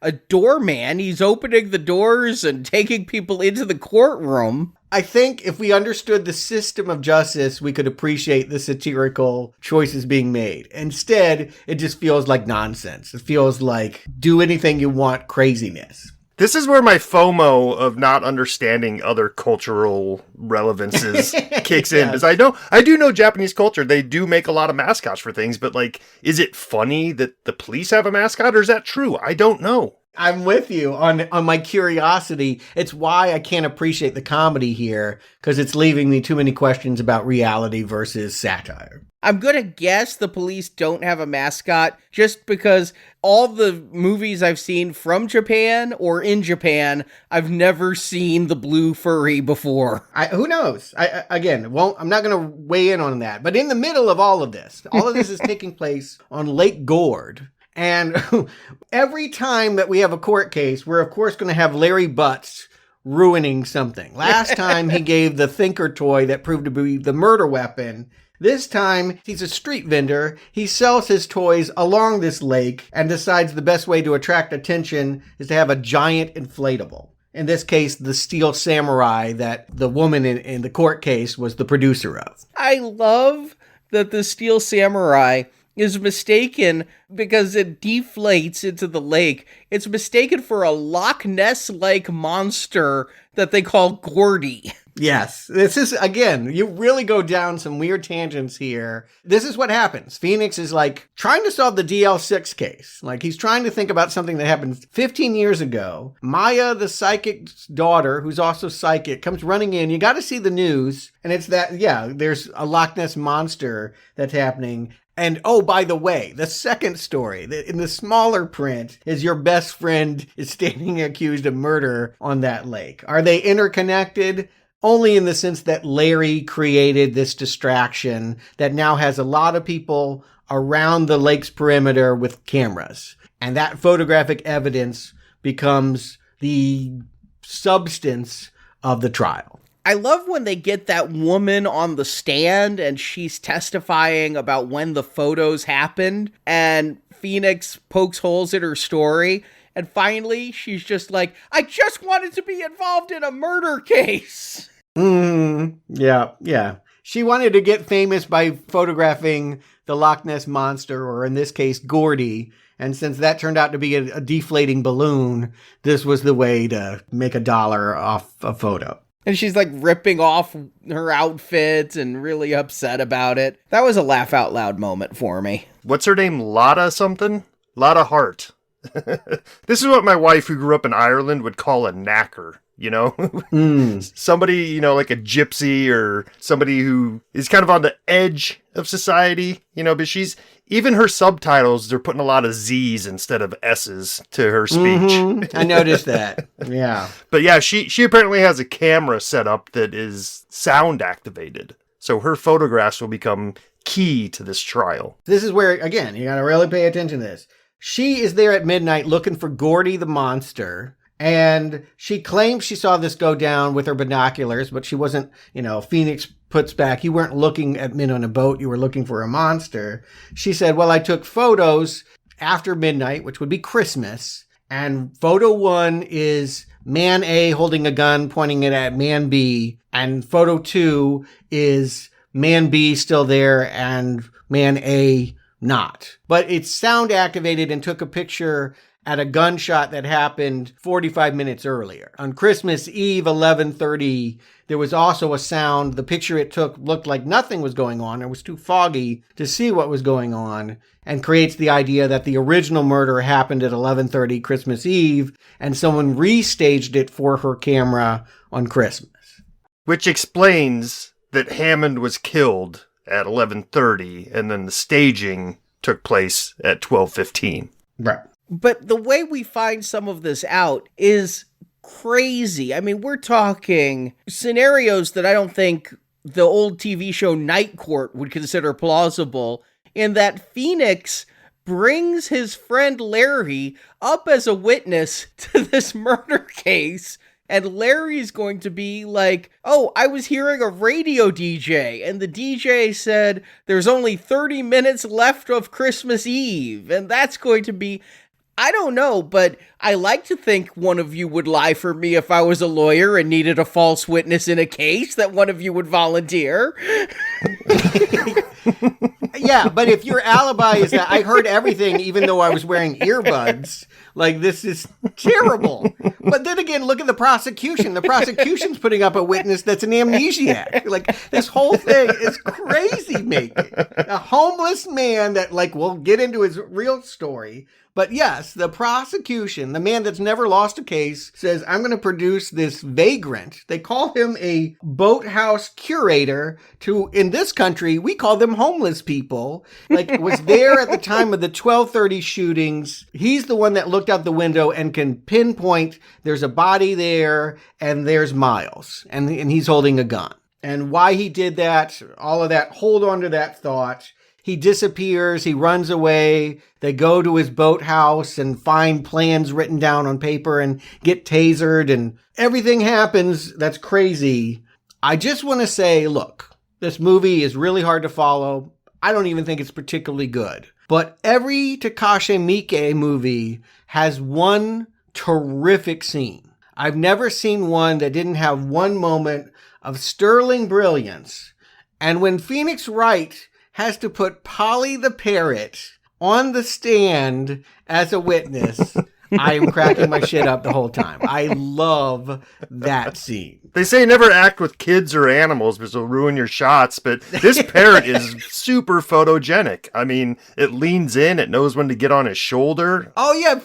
a doorman. He's opening the doors and taking people into the courtroom. I think if we understood the system of justice, we could appreciate the satirical choices being made. Instead, it just feels like nonsense. It feels like do anything you want craziness. This is where my FOMO of not understanding other cultural relevances kicks in. Because I do know Japanese culture. They do make a lot of mascots for things, but is it funny that the police have a mascot or is that true? I don't know. I'm with you on my curiosity. It's why I can't appreciate the comedy here, because it's leaving me too many questions about reality versus satire. I'm going to guess the police don't have a mascot just because all the movies I've seen from Japan or in Japan, I've never seen the blue furry before. Who knows? I'm not going to weigh in on that. But in the middle of all of this is taking place on Lake Gourd. And every time that we have a court case, we're of course going to have Larry Butts ruining something. Last time he gave the thinker toy that proved to be the murder weapon. This time, he's a street vendor. He sells his toys along this lake and decides the best way to attract attention is to have a giant inflatable. In this case, the Steel Samurai that the woman in the court case was the producer of. I love that the Steel Samurai is mistaken because it deflates into the lake. It's mistaken for a Loch Ness-like monster that they call Gordy. Yes, this is, again, you really go down some weird tangents here. This is what happens. Phoenix is like trying to solve the DL6 case. Like he's trying to think about something that happened 15 years ago. Maya, the psychic's daughter, who's also psychic, comes running in. You got to see the news. And it's that, yeah, there's a Loch Ness monster that's happening. And oh, by the way, the second story, in the smaller print, is your best friend is standing accused of murder on that lake. Are they interconnected? Only in the sense that Larry created this distraction that now has a lot of people around the lake's perimeter with cameras. And that photographic evidence becomes the substance of the trial. I love when they get that woman on the stand and she's testifying about when the photos happened and Phoenix pokes holes in her story. And finally, she's just like, I just wanted to be involved in a murder case. Yeah. She wanted to get famous by photographing the Loch Ness monster, or in this case, Gordy. And since that turned out to be a deflating balloon, this was the way to make $1 off a photo. And she's like ripping off her outfit and really upset about it. That was a laugh out loud moment for me. What's her name? Lotta something? Lotta Hart. This is what my wife, who grew up in Ireland, would call a knacker, you know? Somebody, you know, like a gypsy or somebody who is kind of on the edge of society, you know, but even her subtitles, they're putting a lot of Z's instead of S's to her speech. I noticed that. Yeah. But yeah, she apparently has a camera set up that is sound activated. So her photographs will become key to this trial. This is where, again, you got to really pay attention to this. She is there at midnight looking for Gordy the monster, and she claims she saw this go down with her binoculars, but she wasn't, you know, Phoenix puts back, you weren't looking at men on a boat, you were looking for a monster. She said, well, I took photos after midnight, which would be Christmas, and photo 1 is man A holding a gun pointing it at man B, and photo 2 is man B still there and man A not. But it's sound activated and took a picture at a gunshot that happened 45 minutes earlier. On Christmas Eve, 11:30, there was also a sound. The picture it took looked like nothing was going on. It was too foggy to see what was going on, and creates the idea that the original murder happened at 11:30 Christmas Eve, and someone restaged it for her camera on Christmas. Which explains that Hammond was killed at 11:30, and then the staging took place at 12:15. Right. But the way we find some of this out is crazy. I mean, we're talking scenarios that I don't think the old TV show Night Court would consider plausible, in that Phoenix brings his friend Larry up as a witness to this murder case. And Larry's going to be like, oh, I was hearing a radio DJ, and the DJ said there's only 30 minutes left of Christmas Eve. And that's going to be, I don't know, but I like to think one of you would lie for me if I was a lawyer and needed a false witness in a case, that one of you would volunteer. Yeah, but if your alibi is that I heard everything even though I was wearing earbuds, like, this is terrible. But then again, look at the prosecution. The prosecution's putting up a witness that's an amnesiac. Like, this whole thing is crazy making. A homeless man that, like, we'll get into his real story. But yes, the prosecution, the man that's never lost a case, says, I'm going to produce this vagrant. They call him a boathouse curator. In this country, we call them homeless people. Like, was there at the time of the 12:30 shootings. He's the one that looked out the window and can pinpoint there's a body there and there's Miles. And he's holding a gun. And why he did that, all of that, hold on to that thought. He disappears, he runs away, they go to his boathouse and find plans written down on paper and get tasered, and everything happens that's crazy. I just want to say, look, this movie is really hard to follow. I don't even think it's particularly good. But every Takashi Miike movie has one terrific scene. I've never seen one that didn't have one moment of sterling brilliance. And when Phoenix Wright has to put Polly the parrot on the stand as a witness, I am cracking my shit up the whole time. I love that scene. They say never act with kids or animals because it'll ruin your shots, but this parrot is super photogenic. I mean, it leans in, it knows when to get on his shoulder. Oh, yeah,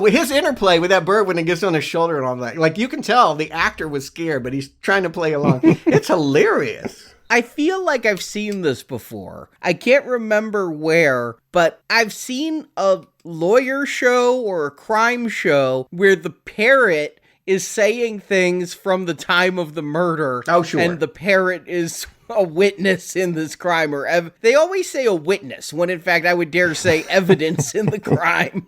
his interplay with that bird when it gets on his shoulder and all that. Like, you can tell the actor was scared, but he's trying to play along. It's hilarious. I feel like I've seen this before. I can't remember where, but I've seen a lawyer show or a crime show where the parrot is saying things from the time of the murder. Oh, sure. And the parrot is a witness in this crime. They always say a witness, when in fact I would dare say evidence in the crime.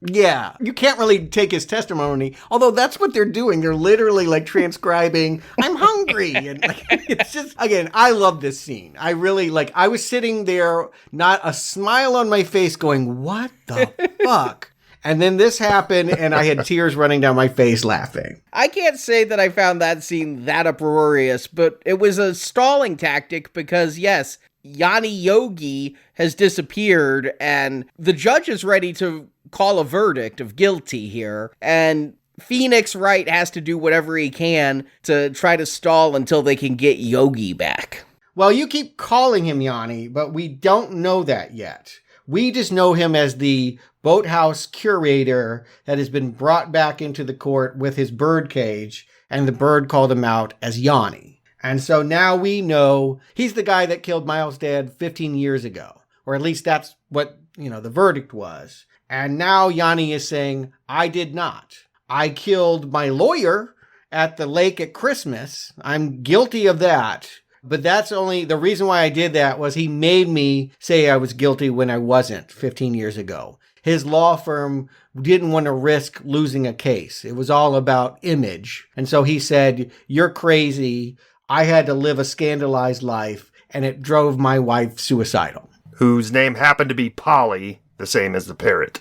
Yeah, you can't really take his testimony, although that's what they're doing. They're literally like transcribing, I'm hungry. And like, it's just, again, I love this scene. I really I was sitting there, not a smile on my face going, what the fuck? And then this happened and I had tears running down my face laughing. I can't say that I found that scene that uproarious, but it was a stalling tactic because yes, Yanni Yogi has disappeared and the judge is ready to call a verdict of guilty here, and Phoenix Wright has to do whatever he can to try to stall until they can get Yogi back. Well, you keep calling him Yanni, but we don't know that yet. We just know him as the boathouse curator that has been brought back into the court with his bird cage, and the bird called him out as Yanni. And so now we know he's the guy that killed Miles' dad 15 years ago, or at least that's what, the verdict was. And now Yanni is saying, I did not. I killed my lawyer at the lake at Christmas. I'm guilty of that. But that's only the reason why I did that was he made me say I was guilty when I wasn't 15 years ago. His law firm didn't want to risk losing a case. It was all about image. And so he said, you're crazy. I had to live a scandalized life and it drove my wife suicidal. Whose name happened to be Polly, the same as the parrot.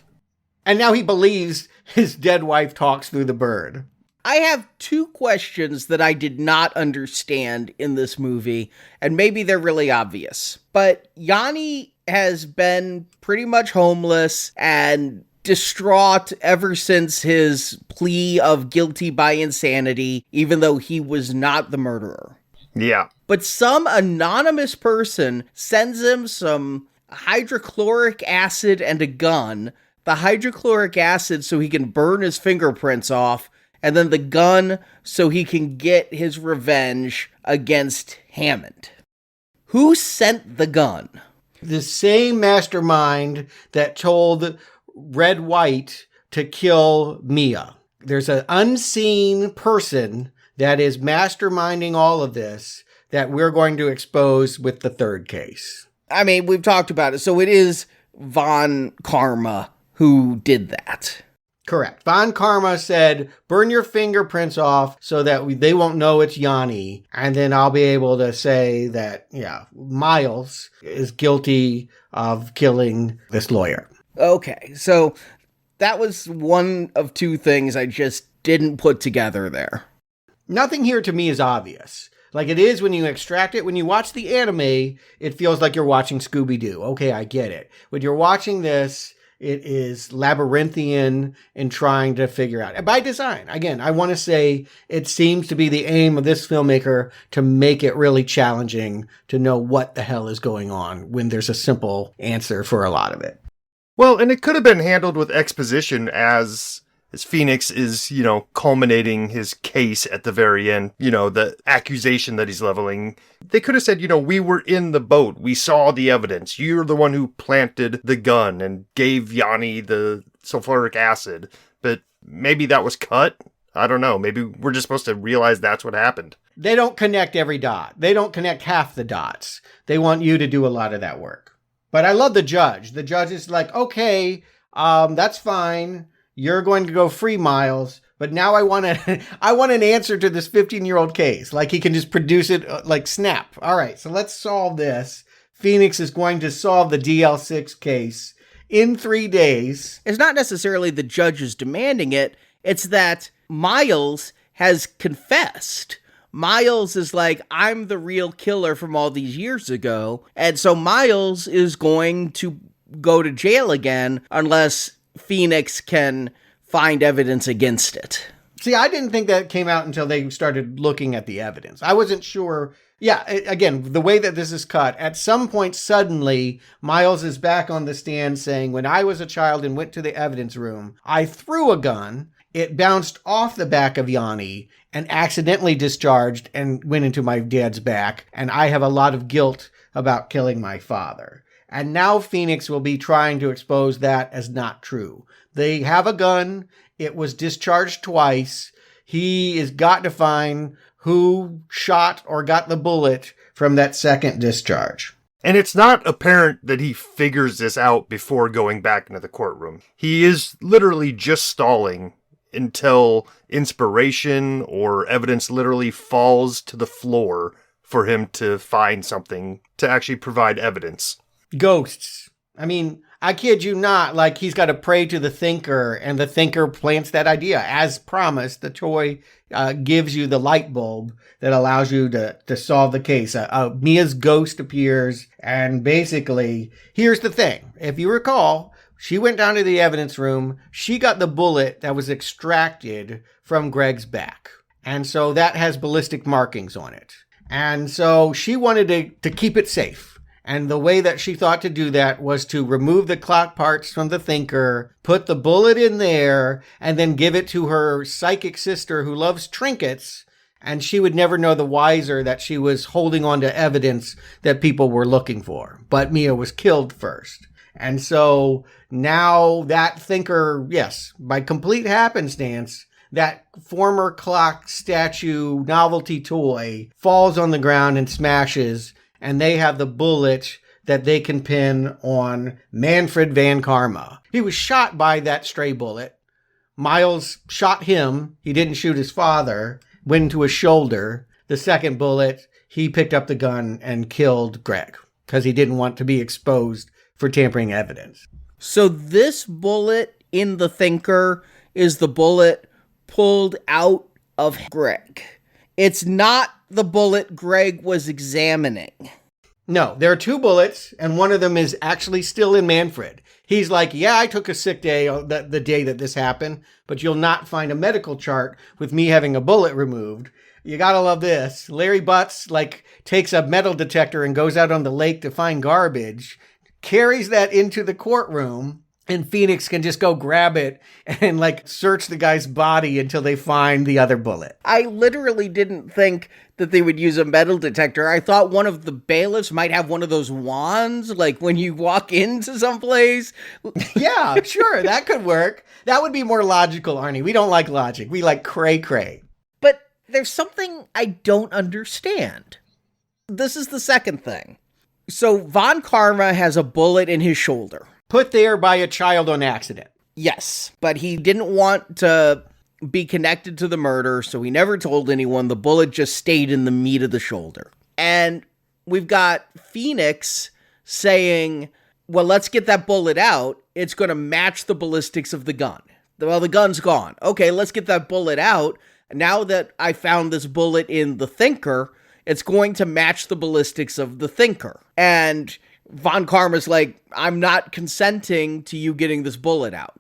And now he believes his dead wife talks through the bird. I have two questions that I did not understand in this movie, and maybe they're really obvious. But Yanni has been pretty much homeless and distraught ever since his plea of guilty by insanity, even though he was not the murderer. Yeah. But some anonymous person sends him some hydrochloric acid and a gun. The hydrochloric acid so he can burn his fingerprints off, and then the gun so he can get his revenge against Hammond. Who sent the gun? The same mastermind that told Red White to kill Mia. There's an unseen person that is masterminding all of this that we're going to expose with the third case. I mean, we've talked about it. So it is Von Karma who did that. Correct. Von Karma said, burn your fingerprints off so that they won't know it's Yanni. And then I'll be able to say that, Miles is guilty of killing this lawyer. Okay, so that was one of two things I just didn't put together there. Nothing here to me is obvious. Like it is when you extract it. When you watch the anime, it feels like you're watching Scooby-Doo. Okay, I get it. When you're watching this, it is labyrinthian in trying to figure out. By design, again, I want to say it seems to be the aim of this filmmaker to make it really challenging to know what the hell is going on when there's a simple answer for a lot of it. Well, and it could have been handled with exposition as Phoenix is, culminating his case at the very end, the accusation that he's leveling. They could have said, we were in the boat. We saw the evidence. You're the one who planted the gun and gave Yanni the sulfuric acid. But maybe that was cut. I don't know. Maybe we're just supposed to realize that's what happened. They don't connect every dot. They don't connect half the dots. They want you to do a lot of that work. But I love the judge. The judge is like, okay, that's fine. You're going to go free, Miles. But now I want an answer to this 15-year-old case. Like he can just produce it like snap. All right, so let's solve this. Phoenix is going to solve the DL6 case in 3 days. It's not necessarily the judge is demanding it. It's that Miles has confessed. Miles is like, I'm the real killer from all these years ago. And so Miles is going to go to jail again unless Phoenix can find evidence against it. See, I didn't think that came out until they started looking at the evidence. I wasn't sure. Yeah, again, the way that this is cut, at some point suddenly, Miles is back on the stand saying, when I was a child and went to the evidence room, I threw a gun, it bounced off the back of Yanni and accidentally discharged and went into my dad's back, and I have a lot of guilt about killing my father. And now Phoenix will be trying to expose that as not true. They have a gun. It was discharged twice. He has got to find who shot or got the bullet from that second discharge. And it's not apparent that he figures this out before going back into the courtroom. He is literally just stalling until inspiration or evidence literally falls to the floor for him to find something to actually provide evidence. Ghosts. I mean, I kid you not, like he's got to pray to the thinker, and the thinker plants that idea. As promised, the toy gives you the light bulb that allows you to solve the case. Mia's ghost appears, and basically, here's the thing. If you recall, she went down to the evidence room. She got the bullet that was extracted from Greg's back. And so that has ballistic markings on it. And so she wanted to keep it safe. And the way that she thought to do that was to remove the clock parts from the thinker, put the bullet in there, and then give it to her psychic sister who loves trinkets. And she would never know the wiser that she was holding on to evidence that people were looking for. But Mia was killed first. And so now that thinker, yes, by complete happenstance, that former clock statue novelty toy falls on the ground and smashes. And they have the bullet that they can pin on Manfred Van Karma. He was shot by that stray bullet. Miles shot him. He didn't shoot his father. Went into his shoulder. The second bullet, he picked up the gun and killed Greg because he didn't want to be exposed for tampering evidence. So this bullet in the thinker is the bullet pulled out of Greg. It's not the bullet Greg was examining. No, there are two bullets, and one of them is actually still in Manfred. He's like, yeah, I took a sick day the day that this happened, but you'll not find a medical chart with me having a bullet removed. You gotta love this. Larry Butts, takes a metal detector and goes out on the lake to find garbage, carries that into the courtroom, and Phoenix can just go grab it and search the guy's body until they find the other bullet. I literally didn't think that they would use a metal detector. I thought one of the bailiffs might have one of those wands, like when you walk into someplace. Yeah, sure, that could work. That would be more logical, Arnie. We don't like logic. We like cray-cray. But there's something I don't understand. This is the second thing. So Von Karma has a bullet in his shoulder. Put there by a child on accident. Yes, but he didn't want to be connected to the murder, so he never told anyone. The bullet just stayed in the meat of the shoulder. And we've got Phoenix saying, well, let's get that bullet out. It's going to match the ballistics of the gun. Well, the gun's gone. Okay, let's get that bullet out. Now that I found this bullet in the thinker, it's going to match the ballistics of the thinker. And Von Karma's like, I'm not consenting to you getting this bullet out.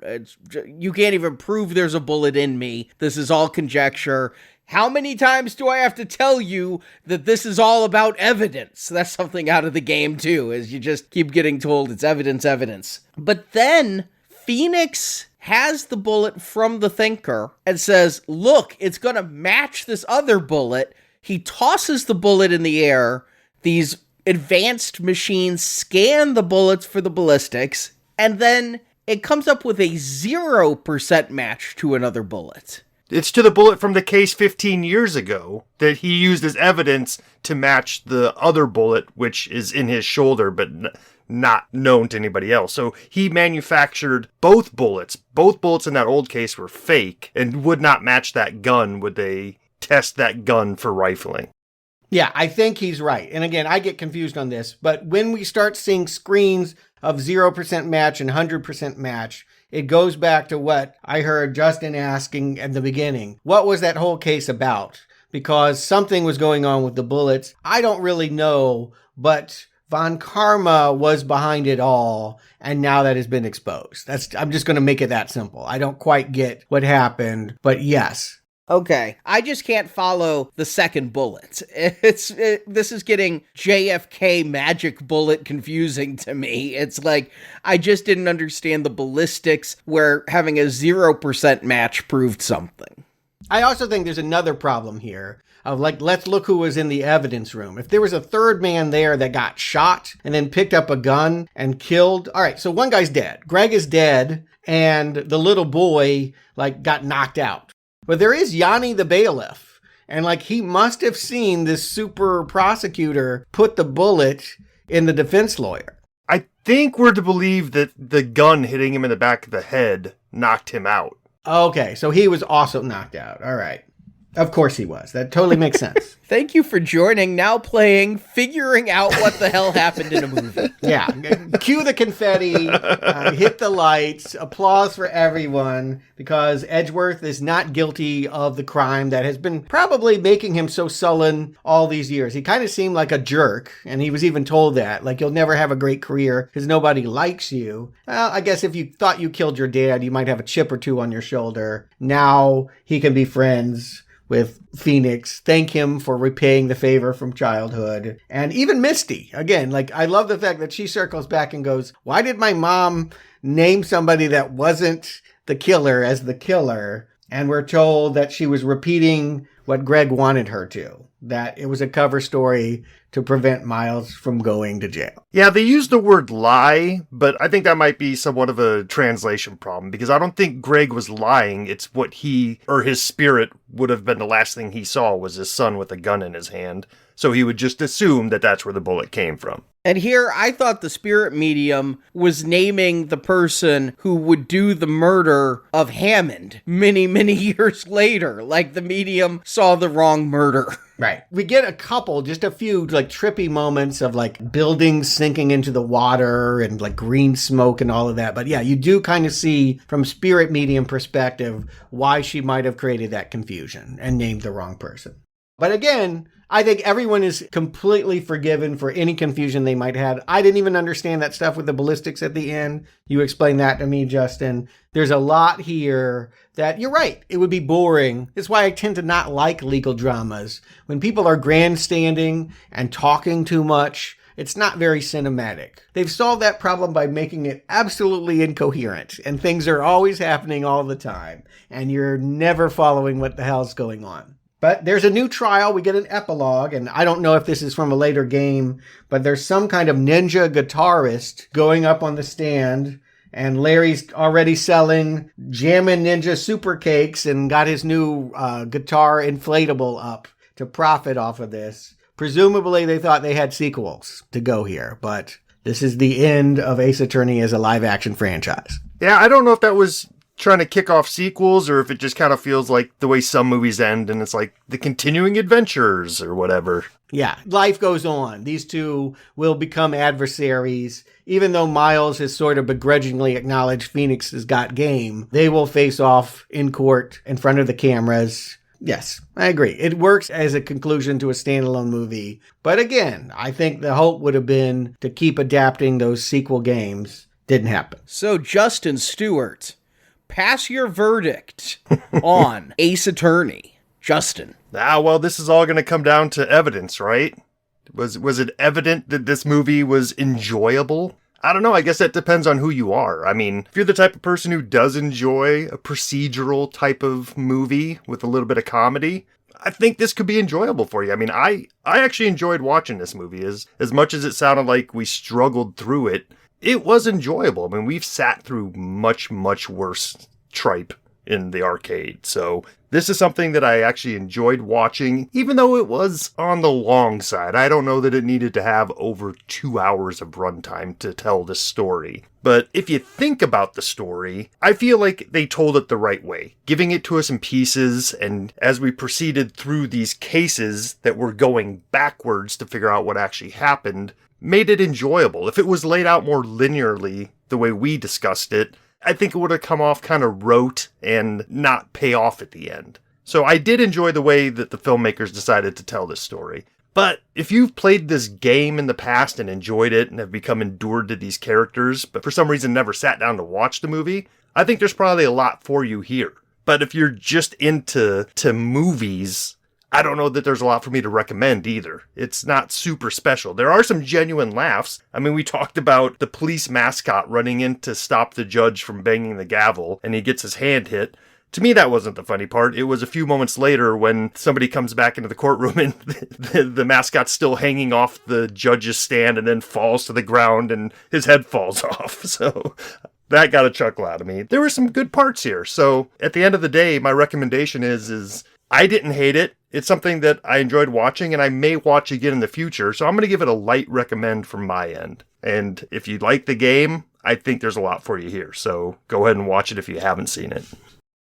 You can't even prove there's a bullet in me. This is all conjecture. How many times do I have to tell you that this is all about evidence? That's something out of the game too, is you just keep getting told it's evidence. But then Phoenix has the bullet from the thinker and says, look, it's going to match this other bullet. He tosses the bullet in the air. These advanced machines scan the bullets for the ballistics, and then it comes up with a 0% match to another bullet. It's to the bullet from the case 15 years ago that he used as evidence to match the other bullet, which is in his shoulder, but not known to anybody else. So he manufactured both bullets. Both bullets in that old case were fake and would not match that gun would they test that gun for rifling. Yeah, I think he's right. And again, I get confused on this, but when we start seeing screens of 0% match and 100% match, it goes back to what I heard Justin asking at the beginning. What was that whole case about? Because something was going on with the bullets. I don't really know, but Von Karma was behind it all, and now that has been exposed. I'm just going to make it that simple. I don't quite get what happened, but yes. Okay, I just can't follow the second bullet. This is getting JFK magic bullet confusing to me. It's like, I just didn't understand the ballistics where having a 0% match proved something. I also think there's another problem here of like, let's look who was in the evidence room. If there was a third man there that got shot and then picked up a gun and killed. All right, so one guy's dead. Greg is dead, and the little boy like got knocked out. But there is Yanni the bailiff, and like he must have seen this super prosecutor put the bullet in the defense lawyer. I think we're to believe that the gun hitting him in the back of the head knocked him out. Okay, so he was also knocked out. All right. Of course he was. That totally makes sense. Thank you for joining. Now playing Figuring Out What the Hell Happened in a Movie. Yeah. Cue the confetti, hit the lights, applause for everyone, because Edgeworth is not guilty of the crime that has been probably making him so sullen all these years. He kind of seemed like a jerk, and he was even told that, like, you'll never have a great career because nobody likes you. Well, I guess if you thought you killed your dad, you might have a chip or two on your shoulder. Now he can be friends with Phoenix, thank him for repaying the favor from childhood. And even Misty, again, like, I love the fact that she circles back and goes, why did my mom name somebody that wasn't the killer as the killer? And we're told that she was repeating what Greg wanted her to, that it was a cover story to prevent Miles from going to jail. Yeah, they use the word lie, but I think that might be somewhat of a translation problem, because I don't think Greg was lying. It's what he, or his spirit, would have been the last thing he saw was his son with a gun in his hand. So he would just assume that that's where the bullet came from. And here, I thought the spirit medium was naming the person who would do the murder of Hammond many, many years later. Like the medium saw the wrong murder. Right. We get just a few like trippy moments of like buildings sinking into the water and like green smoke and all of that. But yeah, you do kind of see from spirit medium perspective why she might have created that confusion and named the wrong person. But again, I think everyone is completely forgiven for any confusion they might have. I didn't even understand that stuff with the ballistics at the end. You explained that to me, Justin. There's a lot here that, you're right, it would be boring. It's why I tend to not like legal dramas. When people are grandstanding and talking too much, it's not very cinematic. They've solved that problem by making it absolutely incoherent, and things are always happening all the time, and you're never following what the hell's going on. But there's a new trial. We get an epilogue, and I don't know if this is from a later game, but there's some kind of ninja guitarist going up on the stand, and Larry's already selling Jammin' Ninja Super Cakes and got his new guitar inflatable up to profit off of this. Presumably, they thought they had sequels to go here, but this is the end of Ace Attorney as a live-action franchise. Yeah, I don't know if that was trying to kick off sequels, or if it just kind of feels like the way some movies end and it's like the continuing adventures or whatever. Yeah, life goes on. These two will become adversaries. Even though Miles has sort of begrudgingly acknowledged Phoenix has got game, they will face off in court in front of the cameras. Yes, I agree. It works as a conclusion to a standalone movie. But again, I think the hope would have been to keep adapting those sequel games. Didn't happen. So, Justin, Stuart, pass your verdict on Ace Attorney. Justin. Well, this is all going to come down to evidence, right? Was it evident that this movie was enjoyable? I don't know. I guess that depends on who you are. I mean, if you're the type of person who does enjoy a procedural type of movie with a little bit of comedy, I think this could be enjoyable for you. I mean, I actually enjoyed watching this movie. As much as it sounded like we struggled through it, it was enjoyable. I mean, we've sat through much, much worse tripe in the arcade. So this is something that I actually enjoyed watching, even though it was on the long side. I don't know that it needed to have over 2 hours of runtime to tell this story. But if you think about the story, I feel like they told it the right way, giving it to us in pieces, and as we proceeded through these cases that were going backwards to figure out what actually happened, made it enjoyable. If it was laid out more linearly, the way we discussed it, I think it would have come off kind of rote and not pay off at the end. So I did enjoy the way that the filmmakers decided to tell this story. But if you've played this game in the past and enjoyed it and have become endured to these characters, but for some reason never sat down to watch the movie, I think there's probably a lot for you here. But if you're just into movies, I don't know that there's a lot for me to recommend either. It's not super special. There are some genuine laughs. I mean, we talked about the police mascot running in to stop the judge from banging the gavel, and he gets his hand hit. To me, that wasn't the funny part. It was a few moments later when somebody comes back into the courtroom and the mascot's still hanging off the judge's stand and then falls to the ground and his head falls off. So that got a chuckle out of me. There were some good parts here. So at the end of the day, my recommendation is I didn't hate it. It's something that I enjoyed watching and I may watch again in the future. So I'm going to give it a light recommend from my end. And if you like the game, I think there's a lot for you here. So go ahead and watch it if you haven't seen it.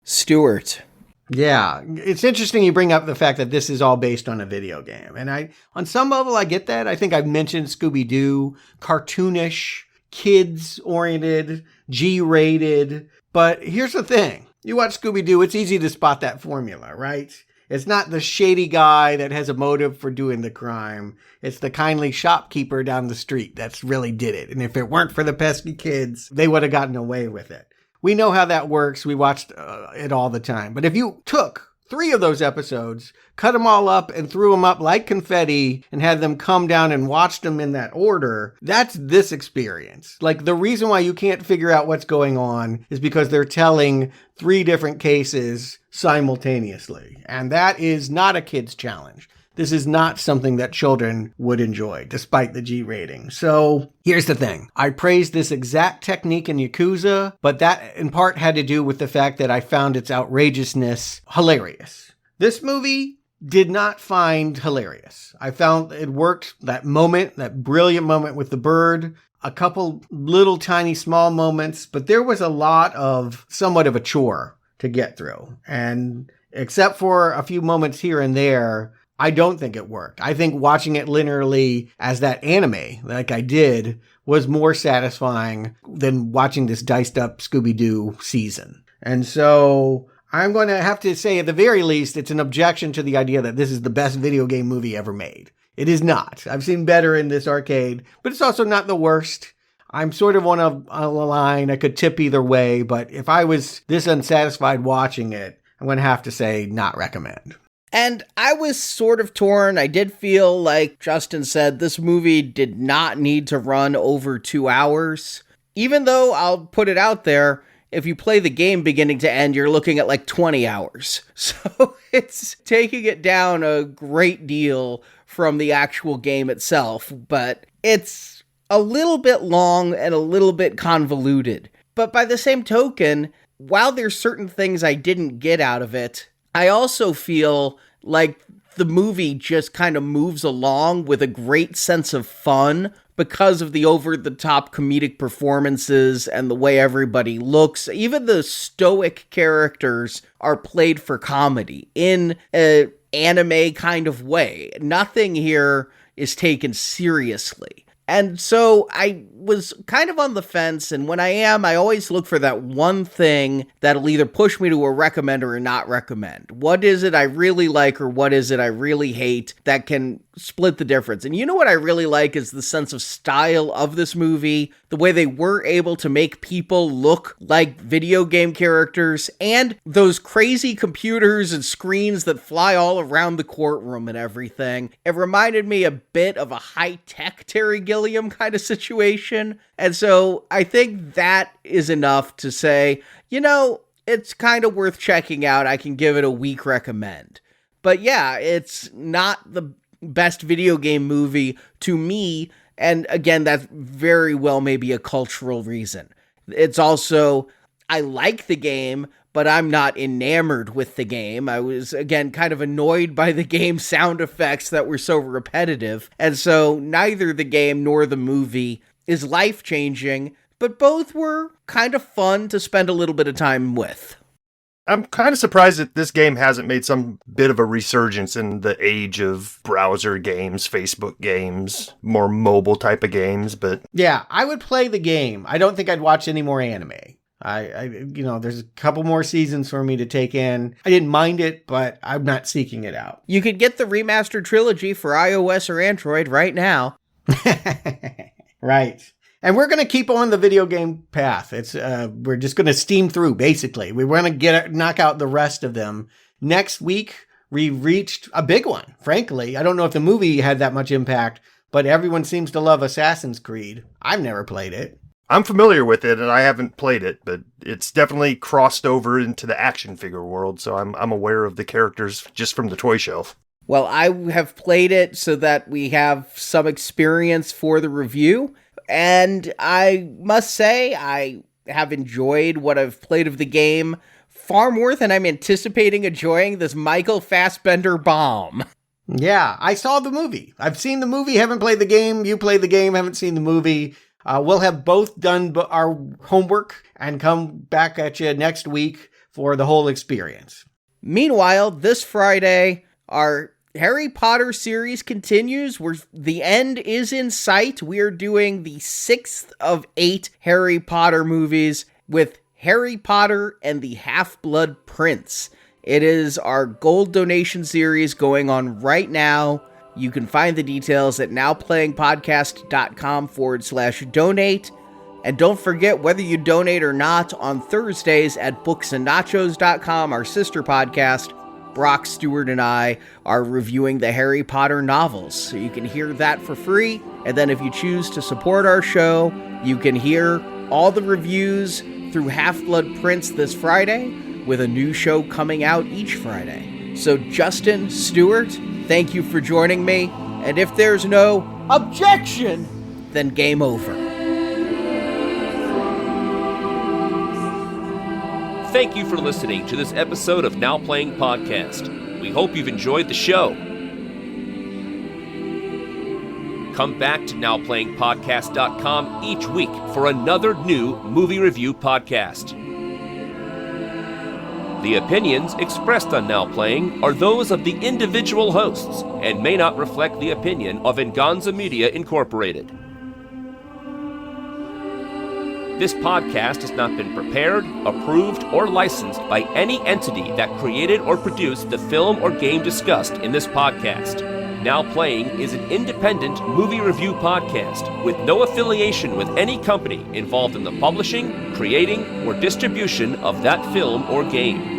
Stuart. Yeah, it's interesting you bring up the fact that this is all based on a video game. And on some level, I get that. I think I've mentioned Scooby-Doo, cartoonish, kids-oriented, G-rated. But here's the thing. You watch Scooby-Doo, it's easy to spot that formula, right? It's not the shady guy that has a motive for doing the crime. It's the kindly shopkeeper down the street that's really did it. And if it weren't for the pesky kids, they would have gotten away with it. We know how that works. We watched it all the time. But if you took 3 of those episodes, cut them all up and threw them up like confetti and had them come down and watched them in that order, that's this experience. Like, the reason why you can't figure out what's going on is because they're telling 3 different cases simultaneously. And that is not a kid's challenge. This is not something that children would enjoy, despite the G rating. So here's the thing. I praised this exact technique in Yakuza, but that in part had to do with the fact that I found its outrageousness hilarious. This movie did not find hilarious. I found it worked, that moment, that brilliant moment with the bird, a couple little tiny small moments, but there was a lot of somewhat of a chore to get through. And except for a few moments here and there, I don't think it worked. I think watching it linearly as that anime, like I did, was more satisfying than watching this diced up Scooby-Doo season. And so I'm going to have to say, at the very least, it's an objection to the idea that this is the best video game movie ever made. It is not. I've seen better in this arcade, but it's also not the worst. I'm sort of on a line. I could tip either way, but if I was this unsatisfied watching it, I'm going to have to say not recommend. And I was sort of torn. I did feel like Justin said this movie did not need to run over 2 hours. Even though I'll put it out there, if you play the game beginning to end, you're looking at like 20 hours. So it's taking it down a great deal from the actual game itself. But it's a little bit long and a little bit convoluted. But by the same token, while there's certain things I didn't get out of it, I also feel like the movie just kind of moves along with a great sense of fun because of the over-the-top comedic performances and the way everybody looks. Even the stoic characters are played for comedy in an anime kind of way. Nothing here is taken seriously. And so I was kind of on the fence, and when I always look for that one thing that'll either push me to a recommend or a not recommend. What is it I really like or what is it I really hate that can split the difference? And you know what I really like is the sense of style of this movie, the way they were able to make people look like video game characters, and those crazy computers and screens that fly all around the courtroom and everything. It reminded me a bit of a high-tech Terry Gilliam kind of situation. And so I think that is enough to say, you know, it's kind of worth checking out. I can give it a weak recommend. But yeah, it's not the best video game movie to me. And again, that's very well maybe a cultural reason. It's also I like the game, but I'm not enamored with the game. I was, again, kind of annoyed by the game sound effects that were so repetitive. And so neither the game nor the movie is life-changing, but both were kind of fun to spend a little bit of time with. I'm kind of surprised that this game hasn't made some bit of a resurgence in the age of browser games, Facebook games, more mobile type of games, but... Yeah, I would play the game. I don't think I'd watch any more anime. There's a couple more seasons for me to take in. I didn't mind it, but I'm not seeking it out. You could get the remastered trilogy for iOS or Android right now. Right. And we're going to keep on the video game path. We're just going to steam through, basically. We want to knock out the rest of them. Next week, we reached a big one, frankly. I don't know if the movie had that much impact, but everyone seems to love Assassin's Creed. I've never played it. I'm familiar with it, and I haven't played it, but it's definitely crossed over into the action figure world, so I'm aware of the characters just from the toy shelf. Well, I have played it so that we have some experience for the review. And I must say, I have enjoyed what I've played of the game far more than I'm anticipating enjoying this Michael Fassbender bomb. Yeah, I saw the movie. I've seen the movie, haven't played the game. You played the game, haven't seen the movie. We'll have both done our homework and come back at you next week for the whole experience. Meanwhile, this Friday, our Harry Potter series continues. The end is in sight. We are doing the 6th of 8 Harry Potter movies with Harry Potter and the Half-Blood Prince. It is our gold donation series going on right now. You can find the details at nowplayingpodcast.com/donate. And don't forget, whether you donate or not, on Thursdays at booksandnachos.com, our sister podcast, Brock, Stuart, and I are reviewing the Harry Potter novels. So you can hear that for free. And then if you choose to support our show, you can hear all the reviews through Half-Blood Prince this Friday, with a new show coming out each Friday. So Justin, Stuart, thank you for joining me. And if there's no objection, then game over. Thank you for listening to this episode of Now Playing Podcast. We hope you've enjoyed the show. Come back to NowPlayingPodcast.com each week for another new movie review podcast. The opinions expressed on Now Playing are those of the individual hosts and may not reflect the opinion of Venganza Media Incorporated. This podcast has not been prepared, approved, or licensed by any entity that created or produced the film or game discussed in this podcast. Now Playing is an independent movie review podcast with no affiliation with any company involved in the publishing, creating, or distribution of that film or game.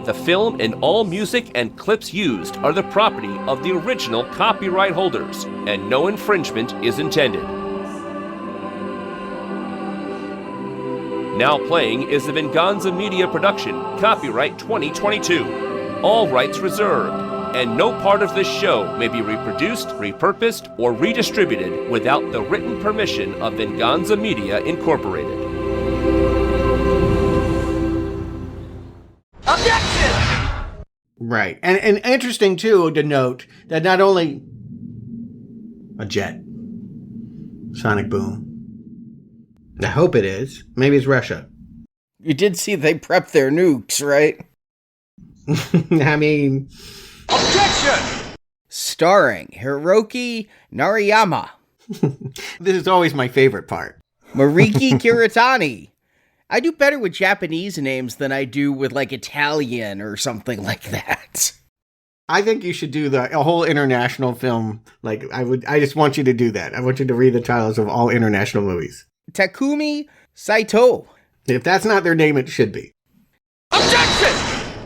The film and all music and clips used are the property of the original copyright holders, and no infringement is intended. Now Playing is a Venganza Media production, copyright 2022. All rights reserved, and no part of this show may be reproduced, repurposed, or redistributed without the written permission of Venganza Media Incorporated. Right. And interesting, too, to note that not only a jet, sonic boom. I hope it is. Maybe it's Russia. You did see they prepped their nukes, right? I mean... Objection! Starring Hiroki Narayama. This is always my favorite part. Mariki Kiritani. I do better with Japanese names than I do with, like, Italian or something like that. I think you should do a whole international film. Like, I just want you to do that. I want you to read the titles of all international movies. Takumi Saito. If that's not their name, it should be.